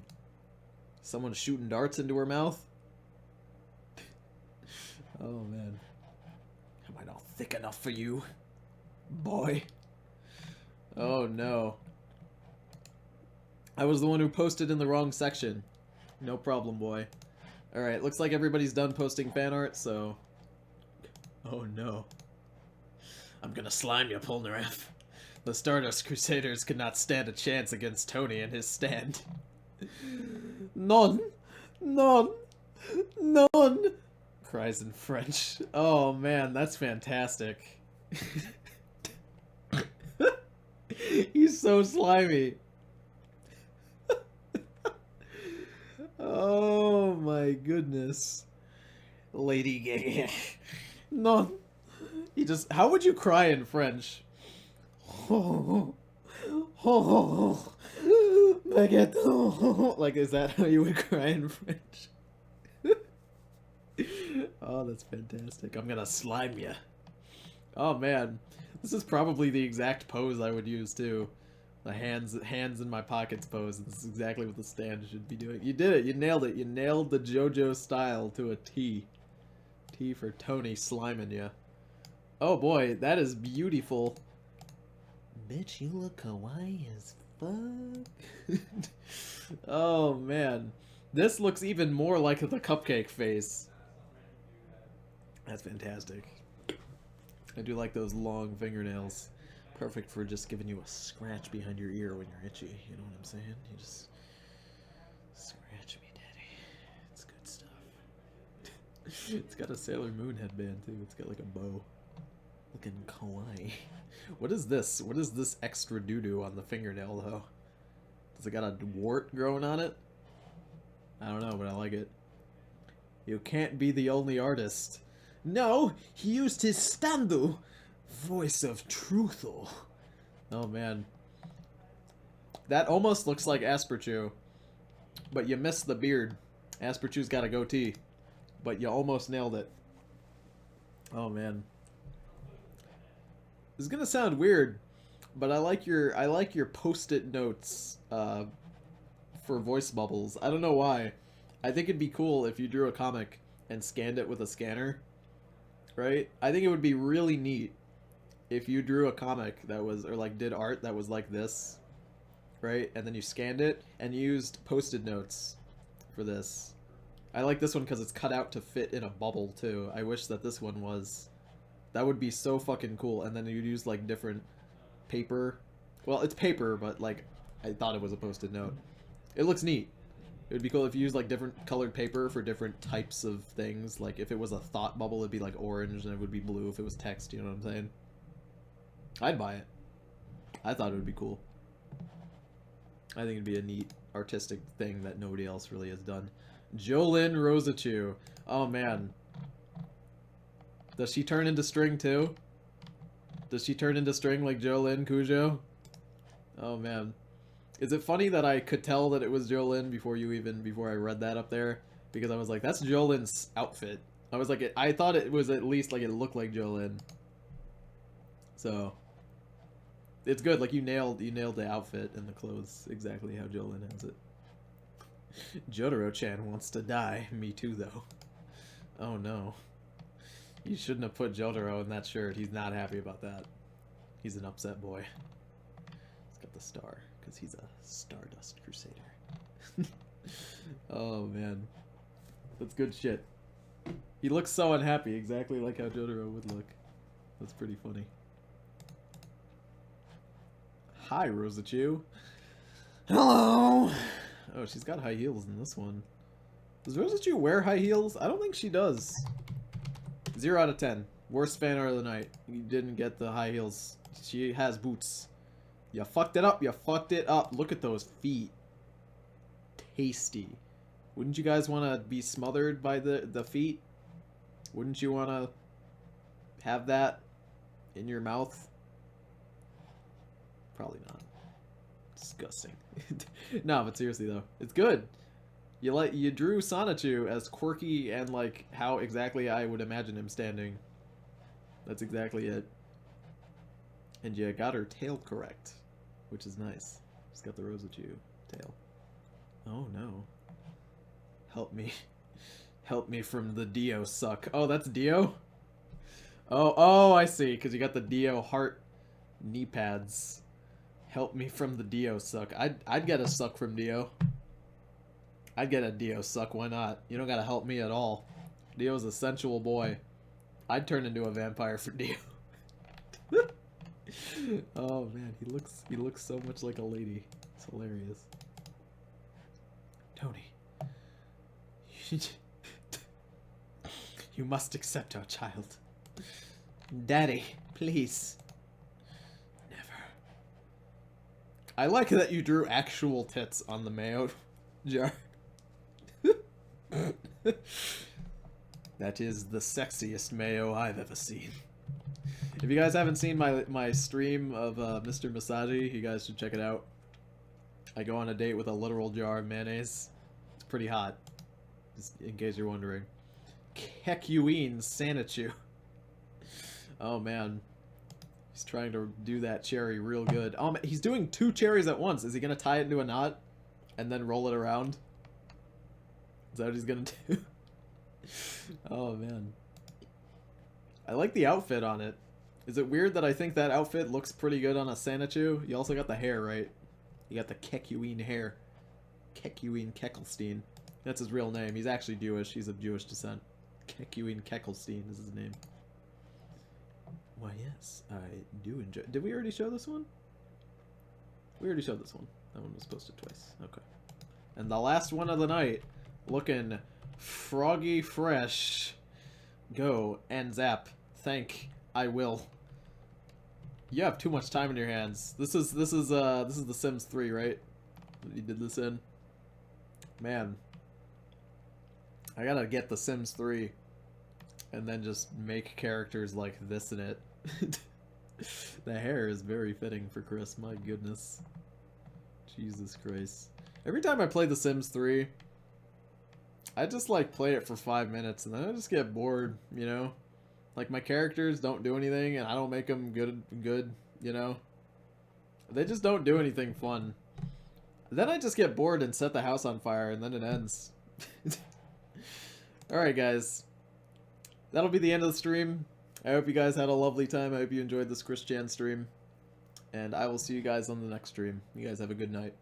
Someone shooting darts into her mouth? Oh man. Am I not thick enough for you? Boy. Oh no. I was the one who posted in the wrong section. No problem, boy. Alright, looks like everybody's done posting fan art, so... Oh no. I'm gonna slime you, Polnareff. The Stardust Crusaders could not stand a chance against Tony and his stand. None! None! None! Cries in French. Oh man, that's fantastic. He's so slimy. Oh my goodness. Lady Gaga. None. He just... How would you cry in French? Oh, oh, baguette. Like, is that how you would cry in French? Oh, that's fantastic. I'm gonna slime ya. Oh man, this is probably the exact pose I would use too. The hands in my pockets pose. This is exactly what the stand should be doing. You did it. You nailed it. You nailed the JoJo style to a T. T for Tony sliming ya. Oh boy, that is beautiful. Bitch, you look kawaii as fuck. Oh man, this looks even more like the cupcake face. That's fantastic. I do like those long fingernails. Perfect for just giving you a scratch behind your ear when you're itchy. You know what I'm saying? You just scratch me, daddy. It's good stuff. It's got a Sailor Moon headband too. It's got like a bow. Looking kawaii. What is this? What is this extra doo-doo on the fingernail though? Does it got a wart growing on it? I don't know, but I like it. You can't be the only artist. No, he used his standu. Voice of truthful. Oh man. That almost looks like Asperchu. But you missed the beard. Asperchu's got a goatee. But you almost nailed it. Oh man. This is gonna sound weird, but I like your post-it notes for voice bubbles. I don't know why. I think it'd be cool if you drew a comic and scanned it with a scanner. Right? I think it would be really neat if you drew a comic that was, or like did art that was like this, right? And then you scanned it and used post-it notes for this. I like this one because it's cut out to fit in a bubble too. I wish that this one was. That would be so fucking cool. And then you'd use like different paper. Well, it's paper, but like I thought it was a post-it note. It looks neat. It would be cool if you used like different colored paper for different types of things. Like if it was a thought bubble, it'd be like orange, and it would be blue if it was text. You know what I'm saying? I'd buy it. I thought it would be cool. I think it'd be a neat artistic thing that nobody else really has done. Jolyn Rosachu. Oh man. Does she turn into string too? Does she turn into string like Jolyn Cujo? Oh man. Is it funny that I could tell that it was Jolyn before I read that up there? Because I was like, that's Jolyn's outfit. I was like, I thought it was at least like it looked like Jolyn. So it's good. Like you nailed the outfit and the clothes exactly how Jolyn has it. Jotaro-chan wants to die. Me too, though. Oh no. You shouldn't have put Jotaro in that shirt. He's not happy about that. He's an upset boy. He's got the star, because he's a Stardust Crusader. Oh, man. That's good shit. He looks so unhappy, exactly like how Jotaro would look. That's pretty funny. Hi, Rosachu. Hello. Oh, she's got high heels in this one. Does Rosachu wear high heels? I don't think she does. 0 out of 10. Worst fan art of the night. You didn't get the high heels. She has boots. You fucked it up. You fucked it up. Look at those feet. Tasty. Wouldn't you guys want to be smothered by the feet? Wouldn't you want to have that in your mouth? Probably not. Disgusting. No, but seriously though, it's good. You drew Sonichu as quirky and like how exactly I would imagine him standing. That's exactly it. And you got her tail correct, which is nice. She's got the Rosachu tail. Oh no. Help me. Help me from the Dio suck. Oh, that's Dio? Oh, I see, because you got the Dio heart knee pads. Help me from the Dio suck. I'd get a suck from Dio. I'd get a Dio suck, why not? You don't gotta help me at all. Dio's a sensual boy. I'd turn into a vampire for Dio. Oh man, he looks so much like a lady. It's hilarious. Tony. You must accept our child. Daddy, please. Never. I like that you drew actual tits on the mayo jar. That is the sexiest mayo I've ever seen. If you guys haven't seen my stream of Mr. Masaji, you guys should check it out. I go on a date with a literal jar of mayonnaise. It's pretty hot, just in case you're wondering. Kekuin Sanichu. Oh man. He's trying to do that cherry real good. He's doing 2 cherries at once. Is he gonna tie it into a knot and then roll it around? Is that what he's gonna do? Oh man. I like the outfit on it. Is it weird that I think that outfit looks pretty good on a Sanichu? You also got the hair, right? You got the Kekuin hair. Kekuin Kekelstein. That's his real name. He's actually Jewish. He's of Jewish descent. Kekuin Kekelstein is his name. Why, yes, I do enjoy... Did we already show this one? We already showed this one. That one was posted twice. Okay. And the last one of the night, looking froggy fresh. Go and zap. Thank. I will. You have too much time in your hands. This is The Sims 3, right? That you did this in? Man. I gotta get The Sims 3 and then just make characters like this in it. The hair is very fitting for Chris, my goodness. Jesus Christ. Every time I play The Sims 3, I just like play it for 5 minutes and then I just get bored, you know? Like my characters don't do anything and I don't make them good, you know? They just don't do anything fun. Then I just get bored and set the house on fire and then it ends. Alright guys. That'll be the end of the stream. I hope you guys had a lovely time. I hope you enjoyed this Chris Chan stream. And I will see you guys on the next stream. You guys have a good night.